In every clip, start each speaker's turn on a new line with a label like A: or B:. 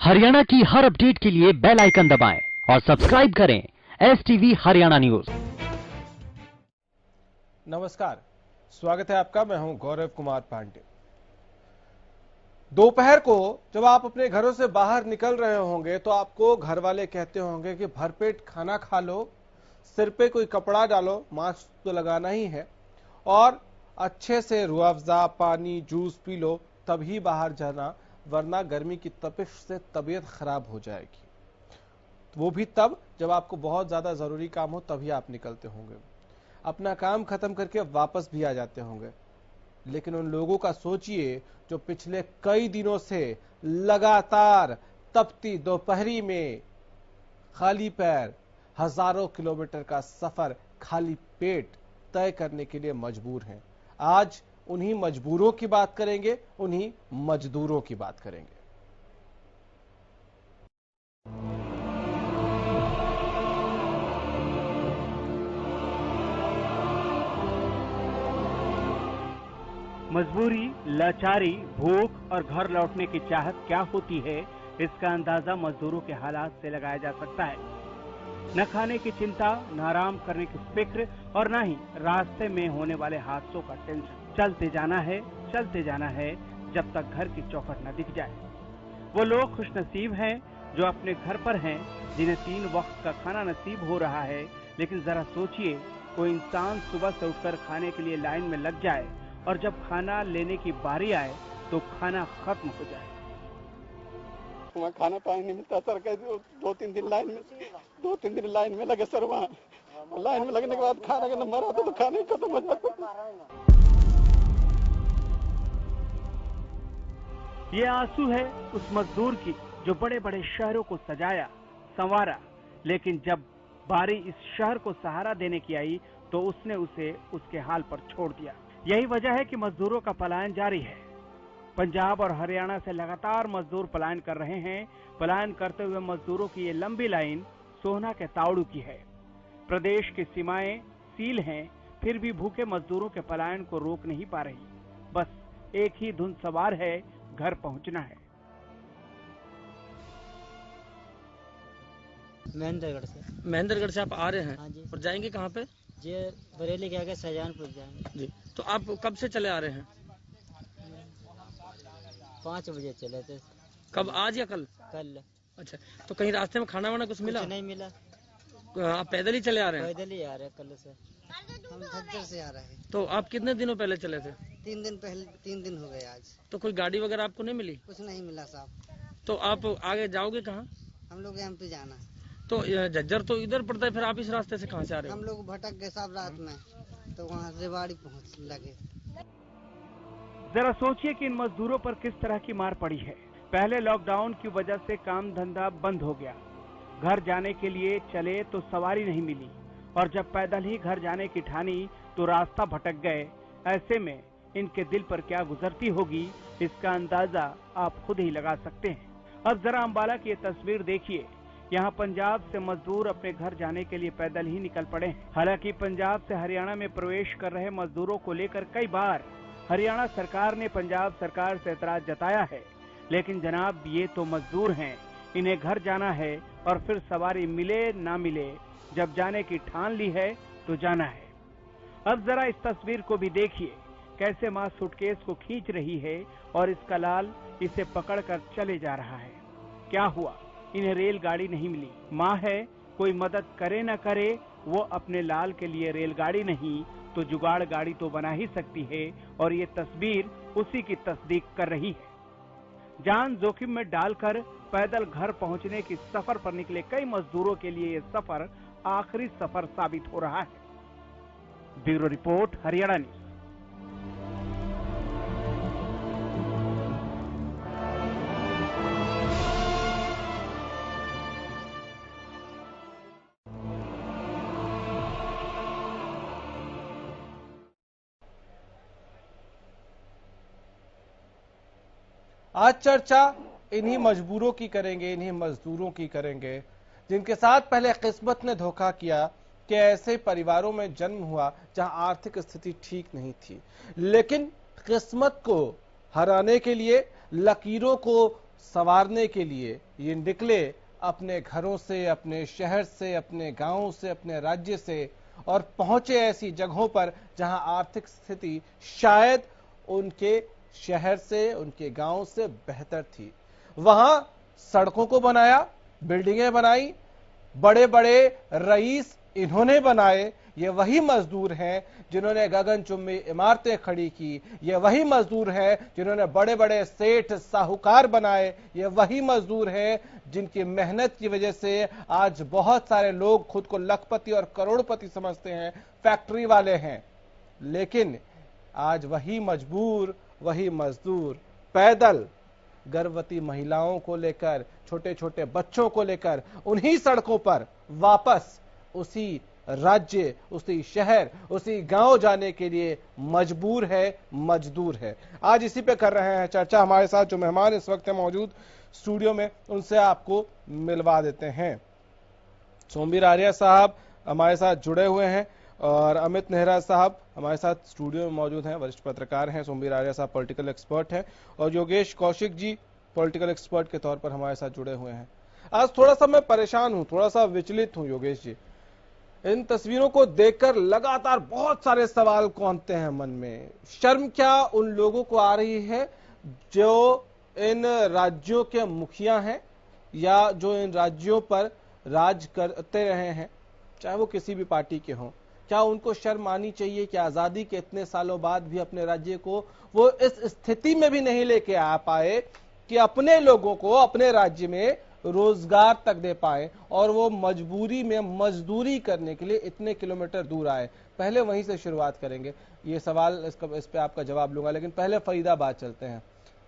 A: हरियाणा की हर अपडेट के लिए बेल आइकन दबाएं और सब्सक्राइब करें STV हरियाणा न्यूज।
B: नमस्कार, स्वागत है आपका। मैं हूं गौरव कुमार पांडे। दोपहर को जब आप अपने घरों से बाहर निकल रहे होंगे तो आपको घर वाले कहते होंगे कि भरपेट खाना खा लो, सिर पे कोई कपड़ा डालो, मास्क तो लगाना ही है और अच्छे से रूह अफ़ज़ा, पानी, जूस पी लो, तभी बाहर जाना, वरना गर्मी की तपिश से तबीयत खराब हो जाएगी। वो भी तब जब आपको बहुत ज्यादा जरूरी काम हो, तभी आप निकलते होंगे, अपना काम खत्म करके वापस भी आ जाते होंगे। लेकिन उन लोगों का सोचिए जो पिछले कई दिनों से लगातार तपती दोपहरी में खाली पैर हजारों किलोमीटर का सफर खाली पेट तय करने के लिए मजबूर हैं। आज उन्हीं मजबूरों की बात करेंगे, उन्हीं मजदूरों की बात करेंगे।
C: मजबूरी, लाचारी, भूख और घर लौटने की चाहत क्या होती है, इसका अंदाजा मजदूरों के हालात से लगाया जा सकता है। न खाने की चिंता, न आराम करने की फिक्र और न ही रास्ते में होने वाले हादसों का टेंशन। चलते जाना है जब तक घर की चौखट न दिख जाए। वो लोग खुशनसीब हैं जो अपने घर पर हैं, जिन्हें 3 वक्त का खाना नसीब हो रहा है। लेकिन जरा सोचिए, कोई इंसान सुबह से उठकर खाने के लिए लाइन में लग जाए और जब खाना लेने की बारी आए तो खाना खत्म हो जाए।
D: वहाँ खाना पानी नहीं मिलता सर। दो तीन दिन लाइन में लगे सर। वहाँ लाइन में लगने के बाद खाने का नंबर आता तो खाना ही खत्म हो जाता।
C: ये आंसू है उस मजदूर की जो बड़े बड़े शहरों को सजाया, संवारा, लेकिन जब बारी इस शहर को सहारा देने की आई तो उसने उसे उसके हाल पर छोड़ दिया। यही वजह है कि मजदूरों का पलायन जारी है। पंजाब और हरियाणा से लगातार मजदूर पलायन कर रहे हैं। पलायन करते हुए मजदूरों की ये लंबी लाइन सोहना के तावड़ू की है। प्रदेश की सीमाएं सील हैं, फिर भी भूखे मजदूरों के पलायन को रोक नहीं पा रही। बस एक ही धुन सवार है, घर पहुंचना है।
E: महेंद्रगढ़ से आप आ रहे हैं?
F: हाँ जी।
E: और जाएंगे कहाँ पे?
F: जी बरेली के आगे शाहजहानपुर जाएंगे
E: जी। तो आप कब से चले आ रहे हैं?
F: 5 बजे चले थे।
E: कब, आज या कल?
F: कल।
E: अच्छा, तो कहीं रास्ते में खाना वाना कुछ मिला?
F: नहीं मिला।
E: आप पैदल ही चले आ रहे हैं?
F: पैदल ही आ रहे हैं कल से। हम झज्जर से आ रहे हैं।
E: तो आप कितने दिनों पहले चले थे?
F: 3 दिन पहले, 3 दिन हो गए आज।
E: तो कोई गाड़ी वगैरह आपको नहीं मिली?
F: कुछ नहीं मिला साहब।
E: तो आप आगे जाओगे कहाँ?
F: हम लोग MP जाना है।
E: तो झज्जर तो इधर पड़ता है, फिर आप इस रास्ते से कहाँ से आ रहे हो?
F: हम लोग भटक गए साहब रात में, तो वहाँ रेवाड़ी पहुँच लगे।
C: जरा सोचिए कि इन मजदूरों पर किस तरह की मार पड़ी है। पहले लॉकडाउन की वजह से काम धंधा बंद हो गया, घर जाने के लिए चले तो सवारी नहीं मिली और जब पैदल ही घर जाने की ठानी तो रास्ता भटक गए। ऐसे में इनके दिल पर क्या गुजरती होगी, इसका अंदाजा आप खुद ही लगा सकते हैं। अब जरा अंबाला की ये तस्वीर देखिए। यहाँ पंजाब से मजदूर अपने घर जाने के लिए पैदल ही निकल पड़े हैं। हालांकि पंजाब से हरियाणा में प्रवेश कर रहे मजदूरों को लेकर कई बार हरियाणा सरकार ने पंजाब सरकार से एतराज जताया है, लेकिन जनाब ये तो मजदूर हैं, इन्हें घर जाना है और फिर सवारी मिले ना मिले, जब जाने की ठान ली है तो जाना है। अब जरा इस तस्वीर को भी देखिए, कैसे माँ सूटकेस को खींच रही है और इसका लाल इसे पकड़कर चले जा रहा है। क्या हुआ? इन्हें रेलगाड़ी नहीं मिली। माँ है, कोई मदद करे न करे, वो अपने लाल के लिए रेलगाड़ी नहीं तो जुगाड़ गाड़ी तो बना ही सकती है और ये तस्वीर उसी की तस्दीक कर रही है। जान जोखिम में डालकर पैदल घर पहुंचने की सफर पर निकले कई मजदूरों के लिए ये सफर आखिरी सफर साबित हो रहा है। Bureau report, Haryana news.
B: आज चर्चा इन्हीं मजबूरों की करेंगे, इन्हीं मजदूरों की करेंगे जिनके साथ पहले किस्मत ने धोखा किया कि ऐसे परिवारों में जन्म हुआ जहां आर्थिक स्थिति ठीक नहीं थी, लेकिन किस्मत को हराने के लिए, लकीरों को संवारने के लिए ये निकले अपने घरों से, अपने शहर से, अपने गांवों से, अपने राज्य से, और पहुंचे ऐसी जगहों पर जहां आर्थिक स्थिति शायद उनके शहर से, उनके गांव से बेहतर थी। वहां सड़कों को बनाया, बिल्डिंगें बनाई, बड़े बड़े रईस इन्होंने बनाए। ये वही मजदूर हैं जिन्होंने गगनचुंबी इमारतें खड़ी की। ये वही मजदूर हैं जिन्होंने बड़े बड़े सेठ साहूकार बनाए। ये वही मजदूर हैं जिनकी मेहनत की वजह से आज बहुत सारे लोग खुद को लखपति और करोड़पति समझते हैं, फैक्ट्री वाले हैं। लेकिन आज वही मजदूर पैदल गर्भवती महिलाओं को लेकर, छोटे छोटे बच्चों को लेकर उन्हीं सड़कों पर वापस उसी राज्य, उसी शहर, उसी गांव जाने के लिए मजबूर है, मजदूर है। आज इसी पे कर रहे हैं चर्चा। हमारे साथ जो मेहमान इस वक्त मौजूद स्टूडियो में, उनसे आपको मिलवा देते हैं। सोमवीर आर्य साहब हमारे साथ जुड़े हुए हैं और अमित नेहरा साहब हमारे साथ स्टूडियो में मौजूद हैं, वरिष्ठ पत्रकार हैं। सोमवीर आर्य साहब पॉलिटिकल एक्सपर्ट हैं और योगेश कौशिक जी पॉलिटिकल एक्सपर्ट के तौर पर हमारे साथ जुड़े हुए हैं। आज थोड़ा सा मैं परेशान हूं, थोड़ा सा विचलित हूं योगेश जी। इन तस्वीरों को देखकर लगातार बहुत सारे सवाल कौंधते हैं मन में। शर्म क्या उन लोगों को आ रही है जो इन राज्यों के मुखिया हैं या जो इन राज्यों पर राज करते रहे हैं, चाहे वो किसी भी पार्टी के हों। क्या उनको शर्म आनी चाहिए कि आजादी के इतने सालों बाद भी अपने राज्य को वो इस स्थिति में भी नहीं लेके आ पाए कि अपने लोगों को अपने राज्य में रोजगार तक दे पाए, और वो मजबूरी में मजदूरी करने के लिए इतने किलोमीटर दूर आए। पहले वहीं से शुरुआत करेंगे, ये सवाल इस पे आपका जवाब लूंगा, लेकिन पहले फरीदाबाद चलते हैं,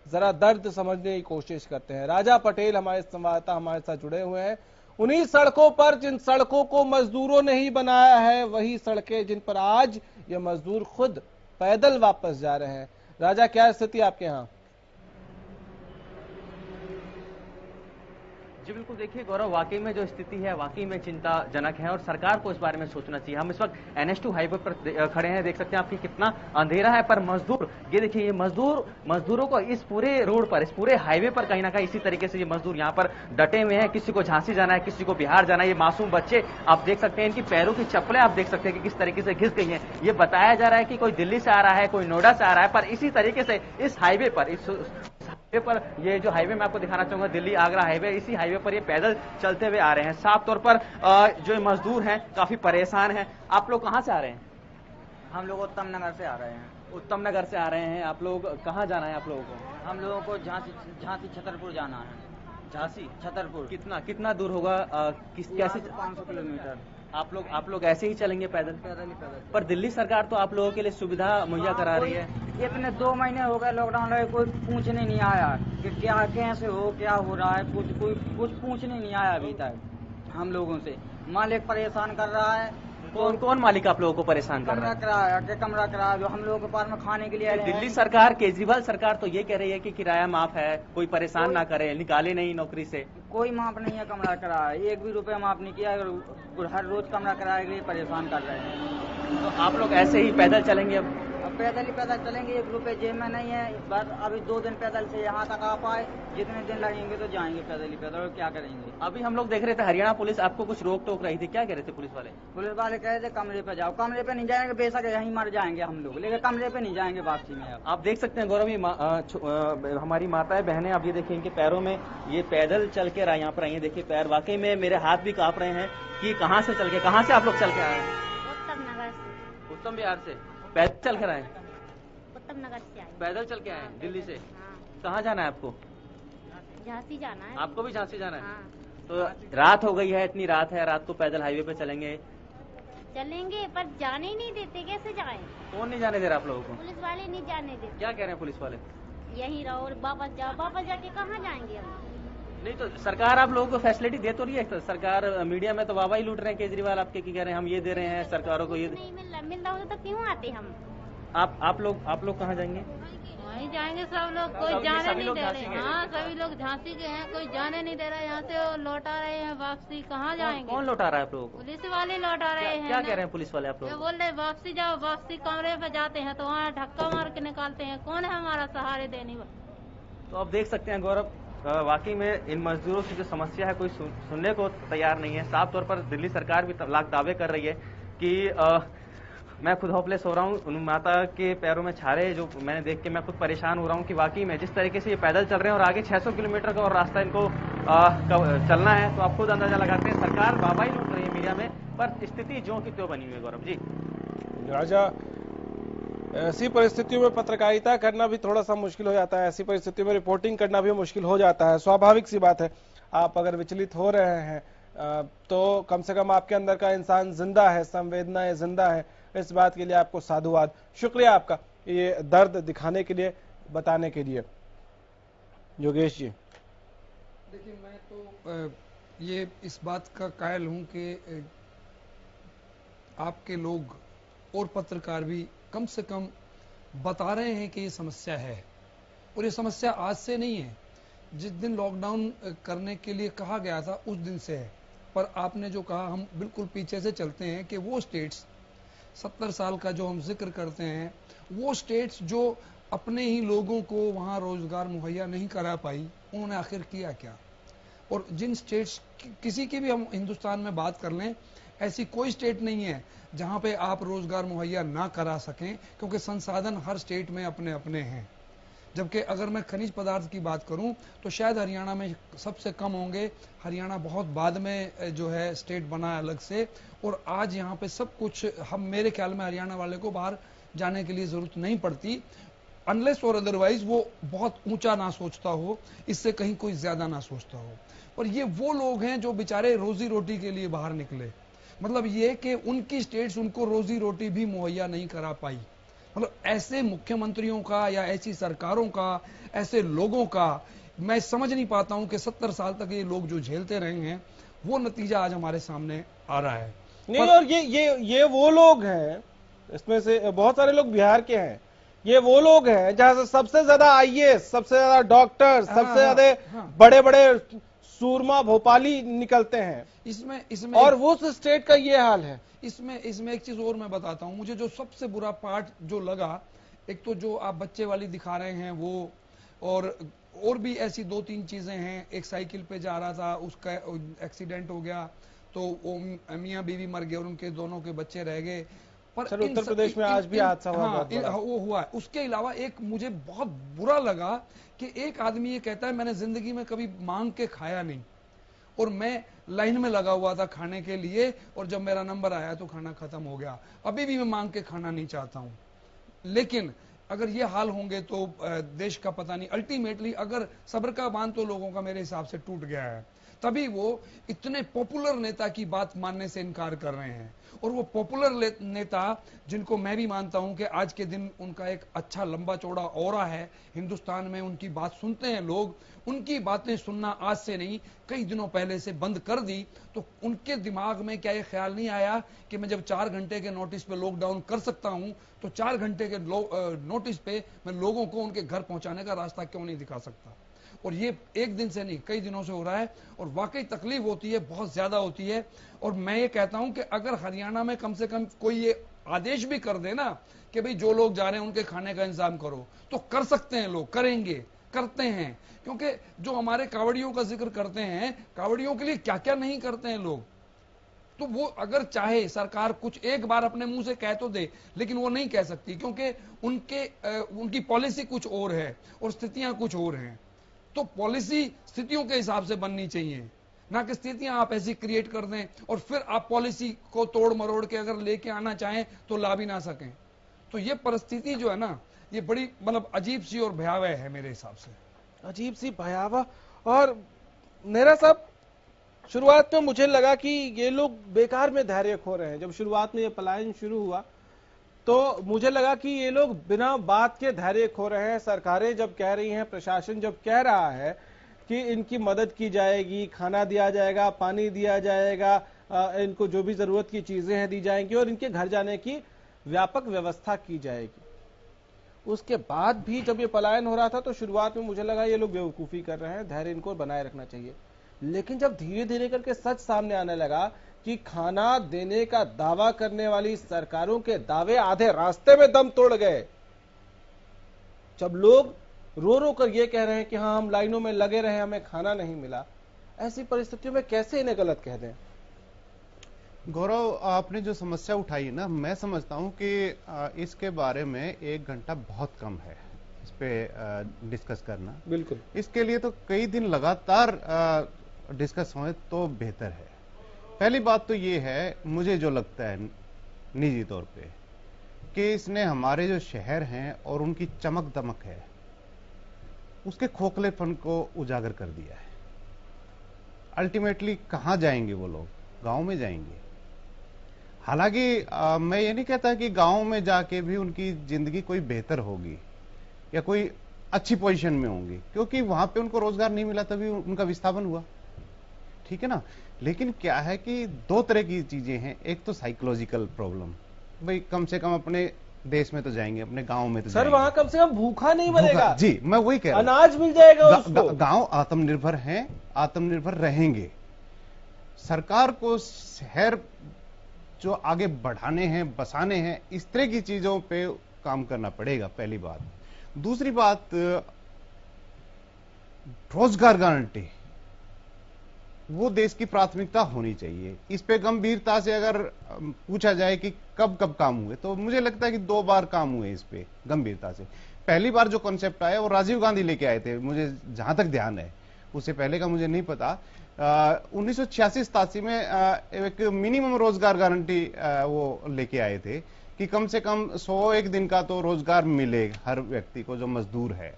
B: जरा दर्द समझने की कोशिश करते हैं। राजा पटेल हमारे संवाददाता हमारे साथ जुड़े हुए हैं। उन्हीं सड़कों पर जिन सड़कों को मजदूरों ने ही बनाया है, वही सड़कें जिन पर आज ये मजदूर खुद पैदल वापस जा रहे हैं। राजा, क्या स्थिति आपके यहाँ?
G: जी बिल्कुल, देखिए गौरव, वाकई में जो स्थिति है वाकई में चिंताजनक है और सरकार को इस बारे में सोचना चाहिए। हम इस वक्त NH2 हाईवे पर खड़े हैं, देख सकते हैं आपकी कितना अंधेरा है, पर मजदूर, ये देखिए, ये मजदूरों को इस पूरे रोड पर, इस पूरे हाईवे पर कहीं ना कहीं इसी तरीके से ये मजदूर यहाँ पर डटे हुए हैं। किसी को झांसी जाना है, किसी को बिहार जाना है। ये मासूम बच्चे आप देख सकते हैं, इनकी पैरों की चप्पलें आप देख सकते हैं कि किस तरीके से घिस गई हैं। ये बताया जा रहा है कि कोई दिल्ली से आ रहा है, कोई नोएडा से आ रहा है, पर इसी तरीके से इस हाईवे पर, इस हाईवे पर, ये जो हाईवे मैं आपको दिखाना चाहूंगा, दिल्ली आगरा हाईवे, इसी हाईवे पर ये पैदल चलते हुए आ रहे हैं। साफ तौर पर जो मजदूर हैं काफी परेशान हैं। आप लोग कहां से आ रहे हैं?
H: हम लोग उत्तम नगर से आ रहे हैं।
G: उत्तम नगर से आ रहे हैं। आप लोग कहां जाना है आप लोगों को?
H: हम लोगों को झांसी छतरपुर जाना है।
G: झांसी
H: छतरपुर
G: कितना दूर होगा? कैसे?
H: 500 किलोमीटर।
G: आप लोग ऐसे ही चलेंगे पैदल?
H: पैदल।
G: पर दिल्ली सरकार तो आप लोगों के लिए सुविधा मुहैया करा रही है।
H: इतने 2 महीने हो गए लॉकडाउन लगे, कोई पूछने नहीं आया कि क्या कैसे हो, क्या हो रहा है, कुछ पूछने नहीं आया अभी तक हम लोगों से। मालिक परेशान कर रहा है।
G: कौन मालिक आप लोगों को परेशान कर रहा है?
H: कमरा किराया जो हम लोगों के पास में खाने के लिए
G: दिल्ली सरकार, केजरीवाल सरकार तो ये कह रही है कि किराया माफ है, कोई परेशान ना करे, निकाले नहीं नौकरी से।
H: कोई माफ नहीं है कमरा किराया, 1 भी रुपया माफ नहीं किया। हर रोज कमरा किराए के लिए परेशान कर रहे हैं।
G: तो आप लोग ऐसे ही पैदल चलेंगे?
H: अब पैदल चलेंगे। 1 रुपये जेब में नहीं है। बस अभी 2 दिन पैदल से यहाँ तक आ पाए, जितने दिन लगेंगे तो जाएंगे पैदल। और क्या करेंगे?
G: अभी हम लोग देख रहे थे हरियाणा पुलिस आपको कुछ रोक टोक रही थी, क्या कह रहे थे पुलिस वाले?
H: पुलिस वाले कह रहे थे कमरे पे जाओ। कमरे पे नहीं जाएंगे, बेशक यहीं मर जाएंगे हम लोग, लेकिन कमरे पे नहीं जाएंगे वापसी में।
G: आप देख सकते हैं गौरव, ये हमारी माताएं बहनें, आप ये देखिए इनके पैरों में ये पैदल चल के यहाँ पर आई है। देखिए पैर, वाकई में मेरे हाथ भी कांप रहे हैं कि कहाँ से आप लोग चल के आए हैं?
I: उत्तम नगर से।
G: उत्तम बिहार से पैदल चल कर आए?
I: उत्तम नगर से आए।
G: पैदल चल के आए दिल्ली से?
I: हाँ।
G: कहाँ जाना है आपको?
I: झांसी जाना है।
G: आपको भी झांसी जाना है?
I: हाँ।
G: तो रात हो गई है, इतनी रात है, रात को पैदल हाईवे पे चलेंगे
I: पर जाने ही नहीं देते, कैसे जाएं?
G: कौन नहीं जाने दे रहा आप लोगों को?
I: पुलिस वाले नहीं जाने देते।
G: क्या कह रहे हैं पुलिस वाले?
I: यहीं रहो और वापस जाओ। वापस जाके कहाँ जाएंगे हम?
G: नहीं तो सरकार आप लोगों को फैसिलिटी दे तो रही है। सरकार मीडिया में तो वाह ही लूट रहे हैं, केजरीवाल आपके की कह रहे हैं हम ये दे रहे हैं सरकारों को, ये
I: नहीं मिल रहा होता तो क्यों आते हम?
G: आप लोग कहाँ जाएंगे?
I: वहीं जाएंगे सब लोग। कोई जाने नहीं दे रहे। हाँ, सभी लोग झांसी के हैं, कोई जाने नहीं दे रहा। यहाँ से वो लौटा रहे हैं वापसी। कहाँ जाएंगे?
G: कौन लौटा रहा है आप लोगों को?
I: पुलिस वाले लौटा रहे हैं।
G: क्या कह रहे हैं पुलिस वाले आप लोग?
I: बोल रहे वापसी जाओ। वापसी कमरे पे जाते हैं तो वहाँ धक्का मार के निकालते हैं। कौन है हमारा सहारे देने वाला?
G: तो आप देख सकते हैं गौरव, वाकई में इन मजदूरों की जो समस्या है कोई सुनने को तैयार नहीं है। साफ तौर पर दिल्ली सरकार भी लाख दावे कर रही है कि मैं खुद होपलेस हो रहा हूँ, उन माता के पैरों में छाले जो मैंने देख के मैं खुद परेशान हो रहा हूँ कि वाकई में जिस तरीके से ये पैदल चल रहे हैं और आगे 600 किलोमीटर का और रास्ता इनको चलना है, तो आप खुद अंदाजा लगाते हैं। सरकार वाहवाही लूट रही है मीडिया में, पर स्थिति ज्यों की त्यों बनी हुई है। गौरव जी,
B: राजा, ऐसी परिस्थितियों में पत्रकारिता करना भी थोड़ा सा मुश्किल हो जाता है, ऐसी परिस्थितियों में रिपोर्टिंग करना भी मुश्किल हो जाता है। स्वाभाविक सी बात है, आप अगर विचलित हो रहे हैं तो कम से कम आपके अंदर का इंसान जिंदा है, संवेदनाएं जिंदा है। इस बात के लिए आपको साधुवाद, शुक्रिया आपका ये दर्द दिखाने के लिए, बताने के लिए। योगेश जी,
J: देखिए, मैं तो ये इस बात का कायल हूं कि आपके लोग और पत्रकार भी कम से कम बता रहे हैं कि ये समस्या है, और ये समस्या आज से नहीं है। जिस दिन लॉकडाउन करने के लिए कहा गया था उस दिन से है। पर आपने जो कहा, हम बिल्कुल पीछे से चलते हैं कि वो स्टेट्स 70 साल का जो हम जिक्र करते हैं, वो स्टेट्स जो अपने ही लोगों को वहां रोजगार मुहैया नहीं करा पाई, उन्होंने आखिर किया क्या? और जिन स्टेट्स, किसी की भी हम हिंदुस्तान में बात कर लें, ऐसी कोई स्टेट नहीं है जहां पे आप रोजगार मुहैया ना करा सकें, क्योंकि संसाधन हर स्टेट में अपने अपने हैं। जबकि अगर मैं खनिज पदार्थ की बात करूं तो शायद हरियाणा में सबसे कम होंगे। हरियाणा बहुत बाद में जो है स्टेट बना अलग से, और आज यहाँ पे सब कुछ, हम मेरे ख्याल में हरियाणा वाले को बाहर जाने के लिए जरूरत नहीं पड़ती, अनलेस और अदरवाइज वो बहुत ऊंचा ना सोचता हो, इससे कहीं कोई ज्यादा ना सोचता हो। और ये वो लोग हैं जो बेचारे रोजी रोटी के लिए बाहर निकले, मतलब ये कि उनकी स्टेट्स उनको रोजी रोटी भी मुहैया नहीं करा पाई। मतलब ऐसे मुख्यमंत्रियों का या ऐसी सरकारों का, ऐसे लोगों का मैं समझ नहीं पाता हूं कि 70 साल तक ये लोग जो झेलते रहे हैं, वो नतीजा आज हमारे सामने आ रहा है।
B: नहीं, और ये वो लोग हैं, इसमें से बहुत सारे लोग बिहार के हैं। ये वो लोग हैं जहां से सबसे ज्यादा आईएएस, सबसे ज्यादा डॉक्टर, सबसे ज्यादा बड़े बड़े सूरमा भोपाली निकलते हैं
J: इसमें
B: और वो स्टेट का ये हाल है।
J: इसमें एक चीज और मैं बताता हूं, मुझे जो सबसे बुरा पार्ट जो लगा, एक तो जो आप बच्चे वाली दिखा रहे हैं वो, और भी ऐसी 2-3 चीजें हैं। एक साइकिल पे जा रहा था, उसका एक्सीडेंट हो गया, तो वो मियां बीवी मर गए और उनके दोनों के बच्चे रह गए। पर
B: उत्तर प्रदेश में आज भी हादसा हुआ,
J: वो हुआ। उसके अलावा एक मुझे बहुत बुरा लगा कि एक आदमी ये कहता है मैंने जिंदगी में कभी मांग के खाया नहीं, और मैं लाइन में लगा हुआ था खाने के लिए, और जब मेरा नंबर आया तो खाना खत्म हो गया। अभी भी मैं मांग के खाना नहीं चाहता हूं। लेकिन अगर ये हाल होंगे तो देश का पता नहीं। अल्टीमेटली अगर सब्र का बांध तो लोगों का मेरे हिसाब से टूट गया है, तभी वो इतने पॉपुलर नेता की बात मानने से इनकार कर रहे हैं। और वो पॉपुलर नेता, जिनको मैं भी मानता हूं कि आज के दिन उनका एक अच्छा लंबा चौड़ा ऑरा है हिंदुस्तान में, उनकी बात सुनते हैं लोग, उनकी बातें सुनना आज से नहीं कई दिनों पहले से बंद कर दी। तो उनके दिमाग में क्या ये ख्याल नहीं आया कि मैं जब 4 घंटे के नोटिस पे लॉकडाउन कर सकता हूं, तो 4 घंटे के नोटिस पे मैं लोगों को उनके घर पहुंचाने का रास्ता क्यों नहीं दिखा सकता? और ये एक दिन से नहीं, कई दिनों से हो रहा है, और वाकई तकलीफ होती है, बहुत ज्यादा होती है। और मैं ये कहता हूं कि अगर हरियाणा में कम से कम कोई ये आदेश भी कर दे ना कि भाई जो लोग जा रहे हैं उनके खाने का इंतजाम करो, तो कर सकते हैं लोग, करेंगे, करते हैं। क्योंकि जो हमारे कावड़ियों का जिक्र करते हैं, कावड़ियों के लिए क्या क्या नहीं करते हैं लोग, तो वो अगर चाहे सरकार कुछ एक बार अपने मुंह से कह तो दे, लेकिन वो नहीं कह सकती, क्योंकि उनकी पॉलिसी कुछ और है और स्थितियां कुछ और हैं। तो पॉलिसी स्थितियों के हिसाब से बननी चाहिए, ना कि स्थितियां आप ऐसी क्रिएट कर दें और फिर आप पॉलिसी को तोड़ मरोड़ के अगर लेके आना चाहें तो ला भी ना सकें। तो ये परिस्थिति जो है ना, ये बड़ी मतलब अजीब सी और भयावह है मेरे हिसाब से,
B: अजीब सी भयावह। और नेहरा साहब, शुरुआत में मुझे लगा कि ये लोग बेकार में धैर्य खो रहे हैं। जब शुरुआत में ये पलायन शुरू हुआ तो मुझे लगा कि ये लोग बिना बात के धैर्य खो रहे हैं। सरकारें जब कह रही हैं, प्रशासन जब कह रहा है कि इनकी मदद की जाएगी, खाना दिया जाएगा, पानी दिया जाएगा, इनको जो भी जरूरत की चीजें हैं दी जाएंगी और इनके घर जाने की व्यापक व्यवस्था की जाएगी, उसके बाद भी जब ये पलायन हो रहा था तो शुरुआत में मुझे लगा ये लोग बेवकूफी कर रहे हैं, धैर्य इनको बनाए रखना चाहिए। लेकिन जब धीरे धीरे करके सच सामने आने लगा कि खाना देने का दावा करने वाली सरकारों के दावे आधे रास्ते में दम तोड़ गए, जब लोग रो रो कर ये कह रहे हैं कि हाँ हम लाइनों में लगे रहे, हमें खाना नहीं मिला। ऐसी परिस्थितियों में कैसे इन्हें गलत कह दें?
K: गौरव, आपने जो समस्या उठाई है ना, मैं समझता हूं कि इसके बारे में 1 घंटा बहुत कम है इस पे डिस्कस करना।
B: बिल्कुल, इसके
K: लिए तो कई दिन लगातार डिस्कस होए तो बेहतर है। पहली बात तो ये है, मुझे जो लगता है निजी तौर पे, कि इसने हमारे जो शहर हैं और उनकी चमक दमक है उसके खोखलेपन को उजागर कर दिया है। अल्टीमेटली कहां जाएंगे वो लोग? गांव में जाएंगे। हालांकि मैं ये नहीं कहता कि गांव में जाके भी उनकी जिंदगी कोई बेहतर होगी या कोई अच्छी पोजीशन में होंगी, क्योंकि वहां पे उनको रोजगार नहीं मिला तभी उनका विस्थापन हुआ, ठीक है ना। लेकिन क्या है कि 2 तरह की चीजें हैं। एक तो साइकोलॉजिकल प्रॉब्लम, भाई कम से कम अपने देश में तो जाएंगे, अपने गांव में तो
B: सर वहां कम से कम भूखा नहीं मरेगा।
K: जी, मैं वही कह रहा हूं,
B: अनाज मिल जाएगा उसको।
K: गांव आत्मनिर्भर हैं, आत्मनिर्भर रहेंगे। सरकार को शहर जो आगे बढ़ाने हैं, बसाने हैं, इस तरह की चीजों पे काम करना पड़ेगा, पहली बात। दूसरी बात, रोजगार गारंटी वो देश की प्राथमिकता होनी चाहिए। इस पे गंभीरता से अगर पूछा जाए कि कब कब काम हुए, तो मुझे लगता है कि 2 बार काम हुए इस पे गंभीरता से। पहली बार जो कॉन्सेप्ट आया वो राजीव गांधी लेके आए थे, मुझे जहां तक ध्यान है, उससे पहले का मुझे नहीं पता। 1986-87 में एक मिनिमम रोजगार गारंटी वो लेके आए थे कि कम से कम 101 दिन का तो रोजगार मिले हर व्यक्ति को जो मजदूर है।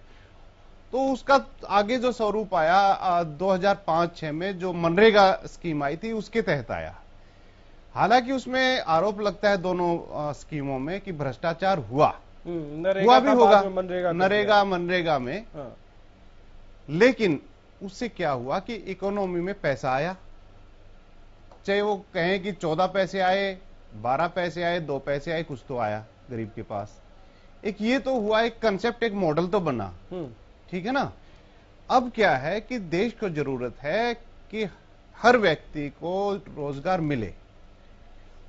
K: तो उसका आगे जो स्वरूप आया 2005-06 में जो मनरेगा स्कीम आई थी उसके तहत आया। हालांकि उसमें आरोप लगता है दोनों स्कीमों में कि भ्रष्टाचार हुआ भी होगा मनरेगा में। लेकिन उससे क्या हुआ कि इकोनॉमी में पैसा आया, चाहे वो कहें कि 14 पैसे आए, 12 पैसे आए, 2 पैसे आए, कुछ तो आया गरीब के पास। एक ये तो हुआ, एक कंसेप्ट, एक मॉडल तो बना, ठीक है ना। अब क्या है कि देश को जरूरत है कि हर व्यक्ति को रोजगार मिले।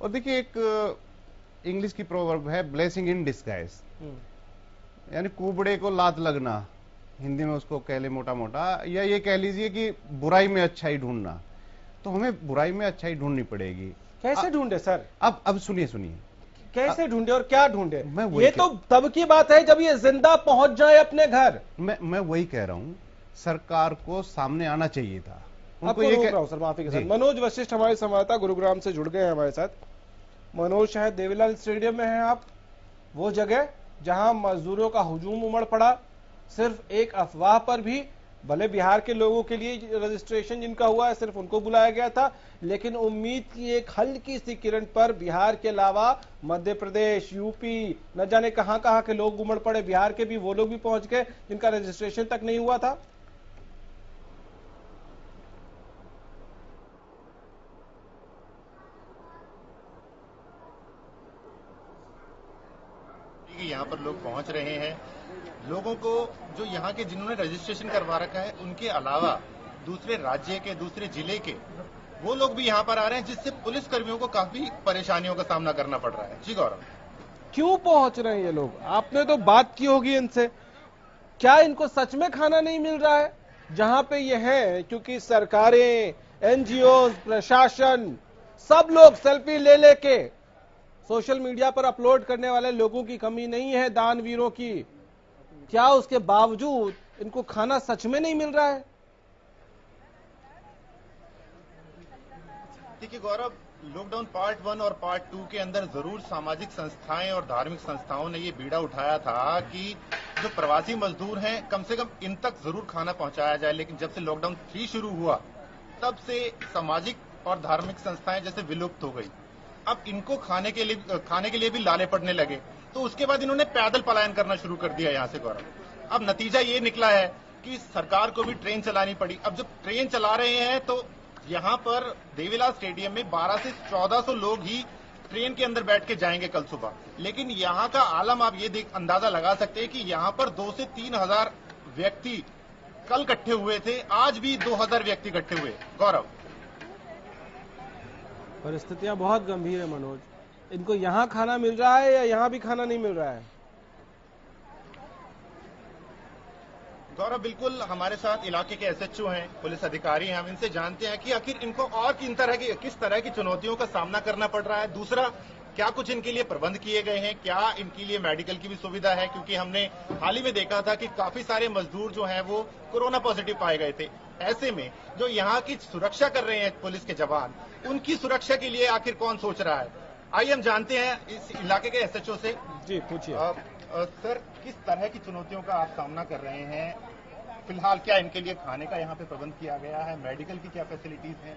K: और देखिए, एक इंग्लिश की प्रोवर्ब है, ब्लेसिंग इन डिस्गाइज, यानी कुबड़े को लात लगना, हिंदी में उसको कह ले मोटा मोटा, या ये कह लीजिए कि बुराई में अच्छाई ढूंढना। तो हमें बुराई में अच्छाई ढूंढनी पड़ेगी।
B: कैसे ढूंढे सर?
K: अब सुनिए,
B: कैसे ढूंढे और क्या ढूंढे? ये तो तब की बात है जब ये जिंदा पहुंच जाए अपने घर।
K: मैं वही कह रहा हूं, सरकार को सामने आना चाहिए था।
B: आपको ये कह रहा हूं सर, माफी के साथ। मनोज वशिष्ठ हमारे संवाददाता गुरुग्राम से जुड़ गए हैं हमारे साथ। मनोज, शायद देवीलाल स्टेडियम में हैं आप, वो जगह जहां मजदूरों का हुजूम उमड़ पड़ा, सिर्फ एक अफवाह पर भी। भले बिहार के लोगों के लिए रजिस्ट्रेशन जिनका हुआ है सिर्फ उनको बुलाया गया था, लेकिन उम्मीद की एक हल्की सी किरण पर बिहार के अलावा मध्य प्रदेश, यूपी, न जाने कहां कहां के लोग उमड़ पड़े। बिहार के भी वो लोग भी पहुंच गए जिनका रजिस्ट्रेशन तक नहीं हुआ था।
L: यहाँ पर लोग पहुंच रहे हैं। लोगों को जो यहाँ के जिन्होंने रजिस्ट्रेशन करवा रखा है उनके अलावा दूसरे राज्य के, दूसरे जिले के वो लोग भी यहाँ पर आ रहे हैं, जिससे पुलिस कर्मियों को काफी परेशानियों का सामना करना पड़ रहा है। जी गौरव,
B: क्यों पहुंच रहे हैं ये लोग? आपने तो बात की होगी इनसे, क्या इनको सच में खाना नहीं मिल रहा है जहां पे ये है? क्योंकि सरकारें, एनजीओ, प्रशासन, सब लोग सेल्फी ले लेके सोशल मीडिया पर अपलोड करने वाले लोगों की कमी नहीं है, दानवीरों की। क्या उसके बावजूद इनको खाना सच में नहीं मिल रहा है?
L: देखिए गौरव, लॉकडाउन पार्ट 1 और पार्ट 2 के अंदर जरूर सामाजिक संस्थाएं और धार्मिक संस्थाओं ने ये बीड़ा उठाया था कि जो प्रवासी मजदूर हैं कम से कम इन तक जरूर खाना पहुंचाया जाए। लेकिन जब से लॉकडाउन 3 शुरू हुआ तब से सामाजिक और धार्मिक संस्थाएं जैसे विलुप्त हो गई। अब इनको खाने के लिए भी लाले पड़ने लगे, तो उसके बाद इन्होंने पैदल पलायन करना शुरू कर दिया यहाँ से गौरव। अब नतीजा ये निकला है कि सरकार को भी ट्रेन चलानी पड़ी। अब जब ट्रेन चला रहे हैं तो यहाँ पर देवीलाल स्टेडियम में 1200 से 1400 लोग ही ट्रेन के अंदर बैठ के जाएंगे कल सुबह। लेकिन यहाँ का आलम आप ये अंदाजा लगा सकते हैं कि यहाँ पर 2 से 3 हजार व्यक्ति कल इकट्ठे हुए थे, आज भी 2000 व्यक्ति इकट्ठे हुए। गौरव,
B: परिस्थितियां बहुत गंभीर है मनोज। इनको यहाँ खाना मिल रहा है या यहाँ भी खाना नहीं मिल रहा है?
L: गौरव, बिल्कुल हमारे साथ इलाके के एसएचओ हैं, पुलिस अधिकारी हैं। हम इनसे जानते हैं कि आखिर इनको और किस तरह की चुनौतियों का सामना करना पड़ रहा है। दूसरा, क्या कुछ इनके लिए प्रबंध किए गए हैं, क्या इनके लिए मेडिकल की भी सुविधा है, क्योंकि हमने हाल ही में देखा था कि काफी सारे मजदूर जो हैं वो कोरोना पॉजिटिव पाए गए थे। ऐसे में जो यहाँ की सुरक्षा कर रहे हैं पुलिस के जवान, उनकी सुरक्षा के लिए आखिर कौन सोच रहा है? आइए हम जानते हैं इस इलाके के एसएचओ से।
B: जी पूछिए।
L: सर, किस तरह की चुनौतियों का आप सामना कर रहे हैं? फिलहाल क्या इनके लिए खाने का यहाँ पे प्रबंध किया गया है? मेडिकल की क्या फैसिलिटीज हैं?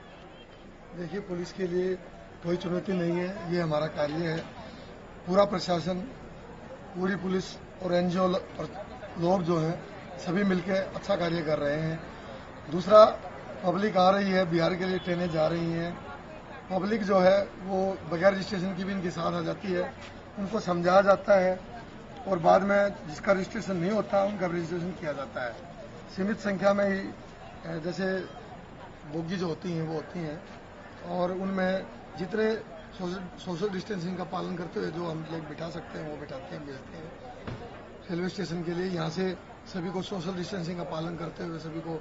M: देखिए, पुलिस के लिए कोई चुनौती नहीं है, ये हमारा कार्य है। पूरा प्रशासन, पूरी पुलिस और एनजीओ लोग जो हैं सभी मिलकर अच्छा कार्य कर रहे हैं। दूसरा, पब्लिक आ रही है, बिहार के लिए ट्रेनें जा रही हैं। पब्लिक जो है वो बगैर रजिस्ट्रेशन की भी इनके साथ आ जाती है, उनको समझाया जाता है और बाद में जिसका रजिस्ट्रेशन नहीं होता उनका रजिस्ट्रेशन किया जाता है। सीमित संख्या में ही जैसे बोगी जो होती हैं वो होती हैं और उनमें जितने सोशल डिस्टेंसिंग का पालन करते हुए जो हम लोग बिठा सकते हैं वो बिठाते हैं, भेजते हैं रेलवे स्टेशन के लिए। यहाँ से सभी को सोशल डिस्टेंसिंग का पालन करते हुए सभी को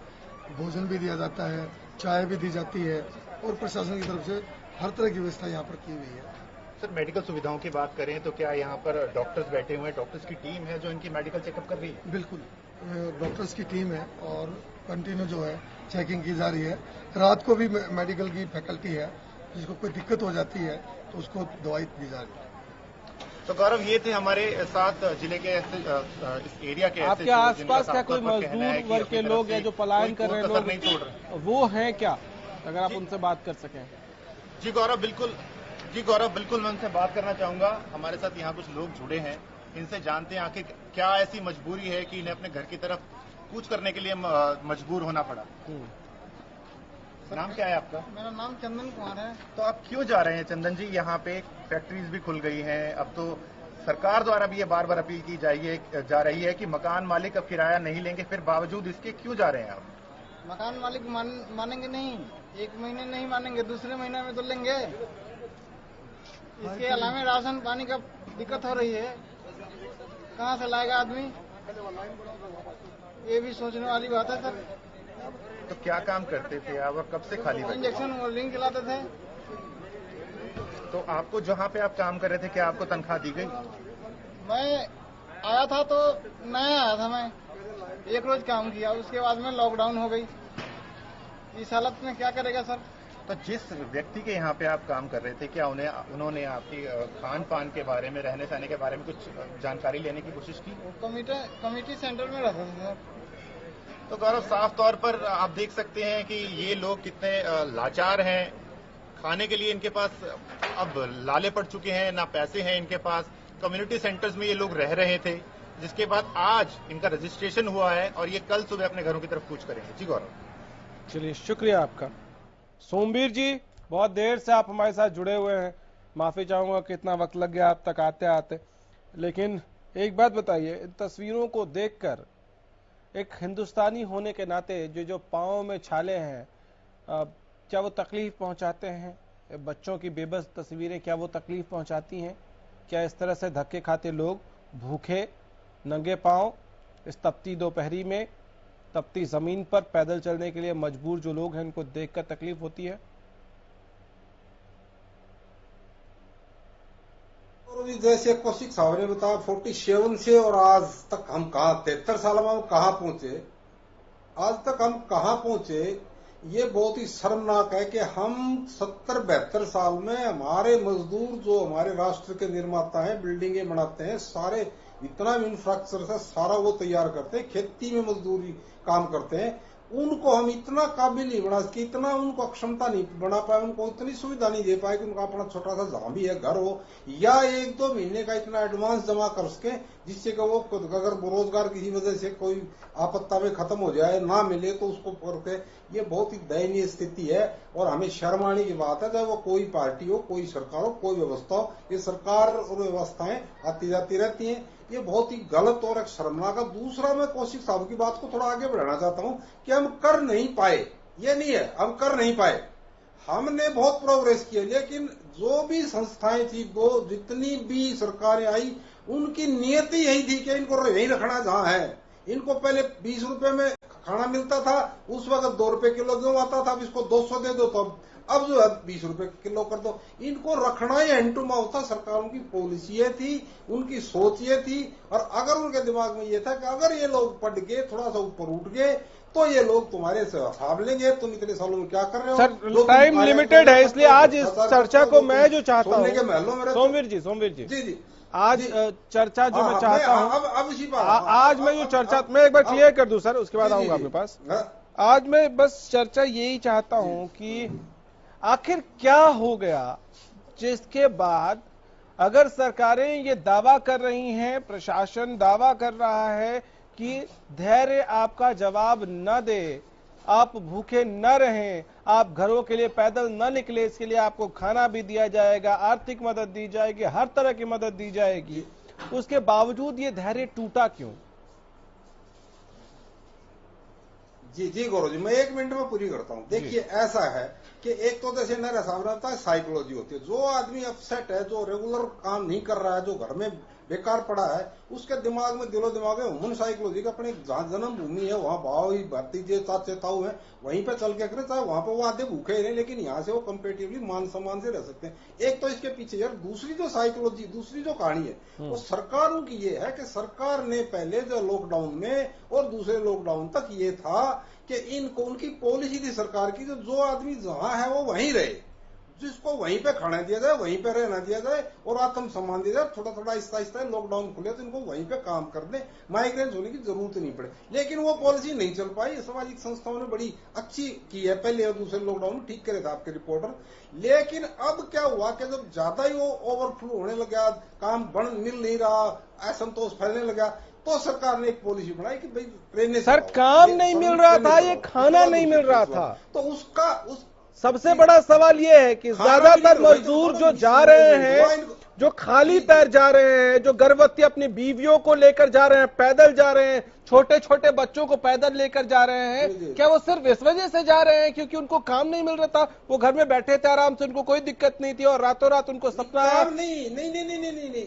M: भोजन भी दिया जाता है, चाय भी दी जाती है और प्रशासन की तरफ से हर तरह की व्यवस्था यहाँ पर की हुई है।
L: सर, मेडिकल सुविधाओं की बात करें तो क्या यहाँ पर डॉक्टर्स बैठे हुए हैं, डॉक्टर्स की टीम है जो इनकी मेडिकल चेकअप कर रही है?
M: बिल्कुल, डॉक्टर्स की टीम है और कंटिन्यू जो है चेकिंग की जा रही है। रात को भी मेडिकल की फैकल्टी है, जिसको कोई दिक्कत हो जाती है तो उसको दवाई दी जा रही है।
L: तो गौरव, ये थे हमारे साथ जिले के इस एरिया के
B: आपके आसपास क्या कोई मजदूर वर्ग के लोग हैं जो पलायन कर रहे हैं, लोग
L: नहीं छोड़ रहे,
B: वो हैं क्या? अगर आप उनसे बात कर सकें।
L: जी गौरव, बिल्कुल मैं उनसे बात करना चाहूंगा। हमारे साथ यहाँ कुछ लोग जुड़े हैं, इनसे जानते हैं आखिर क्या ऐसी मजबूरी है कि इन्हें अपने घर की तरफ कूच करने के लिए मजबूर होना पड़ा। नाम क्या है आपका?
F: मेरा नाम चंदन कुमार है।
L: तो आप क्यों जा रहे हैं चंदन जी? यहाँ पे फैक्ट्रीज भी खुल गई हैं, अब तो सरकार द्वारा भी ये बार बार अपील की जा रही है कि मकान मालिक अब किराया नहीं लेंगे, फिर बावजूद इसके क्यों जा रहे हैं आप?
F: मकान मालिक मानेंगे नहीं, एक महीने नहीं मानेंगे, दूसरे महीने में तो लेंगे। इसके अलावा राशन पानी का दिक्कत हो रही है, कहाँ से लाएगा आदमी, ये भी सोचने वाली बात है सर।
L: तो क्या काम करते थे आप और कब से खाली?
F: इंजेक्शन और रिंग चलाते थे।
L: तो आपको जहाँ पे आप काम कर रहे थे, क्या आपको तनख्वाह दी गई?
F: मैं आया था तो नया आया था, मैं एक रोज काम किया, उसके बाद में लॉकडाउन हो गई। इस हालत में क्या करेगा सर?
L: तो जिस व्यक्ति के यहाँ पे आप काम कर रहे थे, क्या उन्होंने आपकी खान पान के बारे में, रहने सहने के बारे में कुछ जानकारी लेने की कोशिश की?
F: कमेटी सेंटर में रहता था सर।
L: तो गौरव, साफ तौर पर आप देख सकते हैं कि ये लोग कितने लाचार हैं। खाने के लिए इनके पास अब लाले पड़ चुके हैं, ना पैसे हैं इनके पास। कम्युनिटी सेंटर्स में ये लोग रह रहे थे, जिसके बाद आज इनका रजिस्ट्रेशन हुआ है और ये कल सुबह अपने घरों की तरफ कूच करेंगे। जी गौरव,
B: चलिए शुक्रिया आपका। सोमवीर जी, बहुत देर से आप हमारे साथ जुड़े हुए हैं, माफी चाहूंगा कि इतना वक्त लग गया आप तक आते आते, लेकिन एक बात बताइए, इन तस्वीरों को देखकर एक हिंदुस्तानी होने के नाते जो पाँव में छाले हैं, क्या वो तकलीफ पहुंचाते हैं? बच्चों की बेबस तस्वीरें क्या वो तकलीफ पहुंचाती हैं? क्या इस तरह से धक्के खाते लोग भूखे नंगे पांव इस तपती दोपहरी में तपती जमीन पर पैदल चलने के लिए मजबूर जो लोग हैं, इनको देखकर तकलीफ होती है?
N: और जैसे कौशिक साहब ने बताया 47 से और आज तक हम कहा 73 साल में हम कहाँ पहुंचे, आज तक हम कहाँ पहुंचे, ये बहुत ही शर्मनाक है कि हम 70-72 साल में हमारे मजदूर जो हमारे राष्ट्र के निर्माता हैं, बिल्डिंगें बनाते हैं, सारे इतना इंफ्रास्ट्रक्चर है सारा वो तैयार करते हैं, खेती में मजदूरी काम करते हैं, उनको हम इतना काबिल नहीं बना सके, इतना उनको क्षमता नहीं बना पाए, उनको इतनी सुविधा नहीं दे पाए कि उनका अपना छोटा सा जहां भी है घर हो या 1-2 महीने का इतना एडवांस जमा कर सके, जिससे कि वो अगर रोजगार किसी वजह से कोई आपत्ता में खत्म हो जाए, ना मिले तो उसको करके, ये बहुत ही दयनीय स्थिति है। और हमें शर्म आने की बात है, चाहे वो कोई पार्टी हो, कोई सरकार हो, कोई व्यवस्था हो, ये सरकार और व्यवस्थाएं आती जाती रहती हैं, ये बहुत ही गलत और एक शर्मनाक है। दूसरा, मैं कौशिक साहब की बात को थोड़ा आगे बढ़ाना चाहता हूं कि हम कर नहीं पाए, ये नहीं है हम कर नहीं पाए, हमने बहुत प्रोग्रेस किया, लेकिन जो भी संस्थाएं थी, वो जितनी भी सरकारें आई, उनकी नियति यही थी कि इनको यही रखना जहां है, इनको पहले 20 रुपए में खाना मिलता था, उस वक्त 2 रुपए किलो गेहूं आता था, अब इसको 200 दे दो, तो अब जो है 20 रुपए किलो कर दो। इनको रखना ही हैंड टू माउथ था, सरकार उनकी पॉलिसी ये थी, उनकी सोच ये थी। और अगर उनके दिमाग में ये था कि अगर ये लोग पढ़ गए, थोड़ा सा ऊपर उठ गए, तो ये लोग तुम्हारे से हिसाब लेंगे, तुम इतने सालों में क्या कर रहे हो।
B: सर टाइम लिमिटेड है, इसलिए आज इस चर्चा को मैं जो चाहता हूँ, सोमवीर जी
N: जी
B: आज चर्चा जो मैं चाहता हूँ,
N: अब इसी बात
B: आज मैं जो चर्चा, मैं एक बार क्लियर कर दूं सर, उसके बाद आऊंगा आपके पास। आज मैं बस चर्चा यही चाहता हूँ कि आखिर क्या हो गया जिसके बाद अगर सरकारें ये दावा कर रही हैं, प्रशासन दावा कर रहा है कि धैर्य आपका जवाब न दे, आप भूखे न रहें, आप घरों के लिए पैदल न निकले, इसके लिए आपको खाना भी दिया जाएगा, आर्थिक मदद दी जाएगी, हर तरह की मदद दी जाएगी, उसके बावजूद ये धैर्य टूटा क्यों?
N: जी गौरव जी, मैं 1 मिनट में पूरी करता हूँ। देखिए ऐसा है कि एक तो जैसे मेरा सामने आता है साइकोलॉजी होती है। जो आदमी अपसेट है, जो रेगुलर काम नहीं कर रहा है, जो घर में बेकार पड़ा है, उसके दिमाग में दिलो दिमाग में ह्यूमन साइकोलॉजी का अपनी जहाँ जन्म भूमि है, वहाँ भाव ही भतीजे चाचे ताऊ है, वहीं पे चल के करें, चाहे वहां पे वो आधे भूखे ही रहे, लेकिन यहाँ से वो कंपेरेटिवली मान सम्मान से रह सकते हैं। एक तो इसके पीछे यार दूसरी जो साइकोलॉजी, दूसरी जो कहानी है वो सरकारों की ये है कि सरकार ने पहले जो लॉकडाउन में और दूसरे लॉकडाउन तक ये था कि इनको, उनकी पॉलिसी थी सरकार की, जो आदमी जहां है वो वहीं रहे, जिसको वहीं पे खाना दिया जाए, वहीं पे रहना दिया जाए और आत्म सम्मान दिया जाए। थोड़ा थोड़ा आहिस्ता आहिस्ता लॉकडाउन खुले तो इनको वहीं पे काम कर दे, माइग्रेंट होने की जरूरत नहीं पड़े। लेकिन वो पॉलिसी नहीं चल पाई। सामाजिक संस्थाओं ने बड़ी अच्छी की है, पहले और दूसरे लॉकडाउन में ठीक करे थे आपके रिपोर्टर। लेकिन अब क्या हुआ कि जब ज्यादा ही वो ओवरफ्लो होने लगा, काम मिल नहीं रहा, असंतोष फैलने लगा, तो सरकार ने एक पॉलिसी बनाई कि भाई ट्रेनें,
B: सर काम नहीं मिल रहा था, ये खाना नहीं मिल रहा था,
N: तो उसका
B: सबसे बड़ा सवाल ये है कि ज्यादातर मजदूर जो जा रहे हैं, जो खाली पैर जा रहे हैं, जो गर्भवती अपनी बीवियों को लेकर जा रहे हैं, पैदल जा रहे हैं, छोटे छोटे बच्चों को पैदल लेकर जा रहे हैं, क्या वो सिर्फ इस वजह से जा रहे हैं क्योंकि उनको काम नहीं मिल रहा था? वो घर में बैठे थे आराम से, उनको कोई दिक्कत नहीं थी और रातों रात उनको सपना
N: नहीं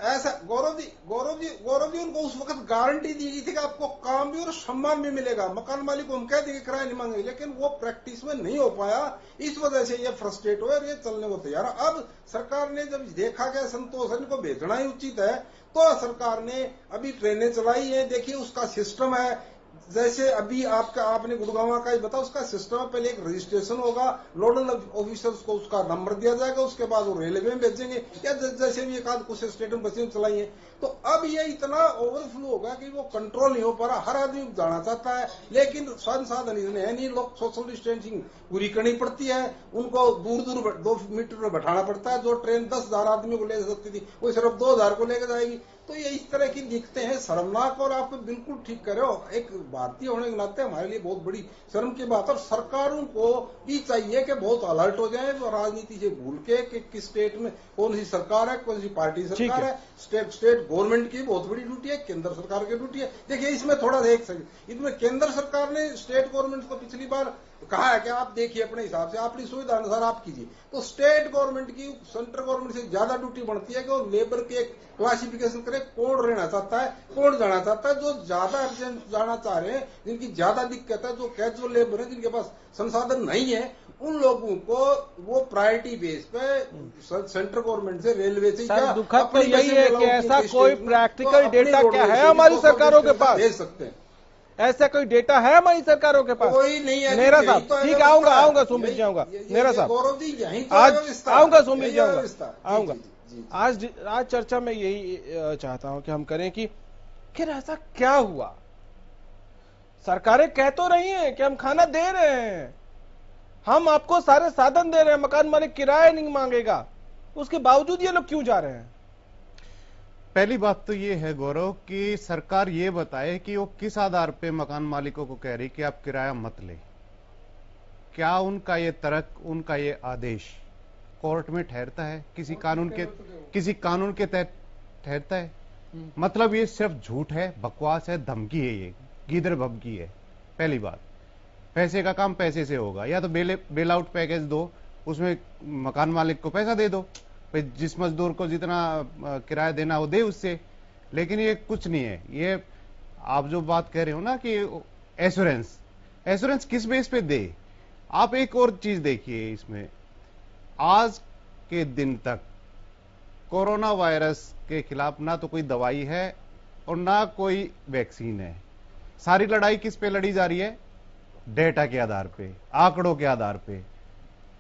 N: ऐसा गौरव जी उनको उस वक्त गारंटी दी गई थी कि आपको काम भी और सम्मान भी मिलेगा, मकान मालिक को हम कह देंगे किराया नहीं मांगेंगे, लेकिन वो प्रैक्टिस में नहीं हो पाया। इस वजह से ये फ्रस्ट्रेट हुए और ये चलने को तैयार। अब सरकार ने जब देखा गया संतोष इनको भेजना ही उचित है, तो सरकार ने अभी ट्रेनें चलाई है। देखिए उसका सिस्टम है, जैसे अभी आपने गुड़गांव का ही बताया, उसका सिस्टम है, पहले एक रजिस्ट्रेशन होगा, नोडल ऑफिसर्स को उसका नंबर दिया जाएगा, उसके बाद वो रेलवे में भेजेंगे, या जैसे भी एक आध कुछ स्टेट में बसें चलाई है। तो अब ये इतना ओवरफ्लो होगा कि वो कंट्रोल नहीं हो पा रहा, हर आदमी जाना चाहता है, लेकिन संसाधन है नहीं, लोग सोशल डिस्टेंसिंग पूरी करनी पड़ती है, उनको दूर 2 मीटर पर बैठाना पड़ता है। जो ट्रेन 10,000 आदमी को ले सकती थी वो सिर्फ 2,000 को लेकर जाएगी। तो ये इस तरह की दिखते हैं शर्मनाक। और आप बिल्कुल ठीक कर रहे हो, एक भारतीय होने के नाते हमारे लिए बहुत बड़ी शर्म की बात। और सरकारों को भी चाहिए कि बहुत अलर्ट हो जाए, राजनीति से भूल के कि किस स्टेट में कौन सी सरकार है, कौन सी पार्टी सरकार है। स्टेट गवर्नमेंट की बहुत बड़ी ड्यूटी है, केंद्र सरकार की ड्यूटी है। देखिए इसमें थोड़ा देख सकते, इसमें केंद्र सरकार ने स्टेट गवर्नमेंट को पिछली बार कहा है कि आप देखिए अपने हिसाब से, अपनी सुविधा अनुसार आप कीजिए। तो स्टेट गवर्नमेंट की सेंट्रल गवर्नमेंट से ज्यादा ड्यूटी बनती है कि वो लेबर के क्लासिफिकेशन करे, कौन रहना चाहता है, कौन जाना चाहता है। जो ज्यादा अर्जेंट जाना चाह रहे हैं, जिनकी ज्यादा दिक्कत है, जो कैजुअल लेबर है, जिनके पास संसाधन नहीं है, उन लोगों को वो प्रायोरिटी बेस पे सेंट्रल गवर्नमेंट से, रेलवे से,
B: दुखद तो यही है कि ऐसा कोई प्रैक्टिकल डेटा क्या है हमारी सरकारों के पास?
N: भेज सकते हैं,
B: ऐसा कोई डेटा है हमारी सरकारों के पास?
N: कोई नहीं है
B: मेरा साहब। ठीक है, आऊंगा सुमित जी, आऊंगा मेरा साहब,
N: गौरव जी यही
B: आज आऊंगा सुमित जी, आऊंगा। आज चर्चा में यही चाहता हूं कि हम करें कि फिर ऐसा क्या हुआ? सरकारें कह तो रही हैं कि हम खाना दे रहे हैं, हम आपको सारे साधन दे रहे हैं, मकान मालिक किराया नहीं मांगेगा, उसके बावजूद ये लोग क्यों जा रहे हैं?
K: पहली बात तो ये है गौरव कि सरकार ये बताए कि वो किस आधार पे मकान मालिकों को कह रही कि आप किराया मत ले। क्या उनका ये तर्क, उनका ये आदेश कोर्ट में ठहरता है? किसी कानून के तहत ठहरता है? मतलब ये सिर्फ झूठ है, बकवास है, धमकी है, ये गीदड़ भभकी है। पहली बात, पैसे का काम पैसे से होगा, या तो बेल आउट पैकेज दो, उसमें मकान मालिक को पैसा दे दो, जिस मजदूर को जितना किराया देना हो दे उससे। लेकिन ये कुछ नहीं है, ये आप जो बात कह रहे हो ना कि एश्योरेंस किस बेस पे दे। आप एक और चीज देखिए इसमें, आज के दिन तक कोरोना वायरस के खिलाफ ना तो कोई दवाई है और ना कोई वैक्सीन है। सारी लड़ाई किस पे लड़ी जा रही है? डेटा के आधार पे, आंकड़ों के आधार पे।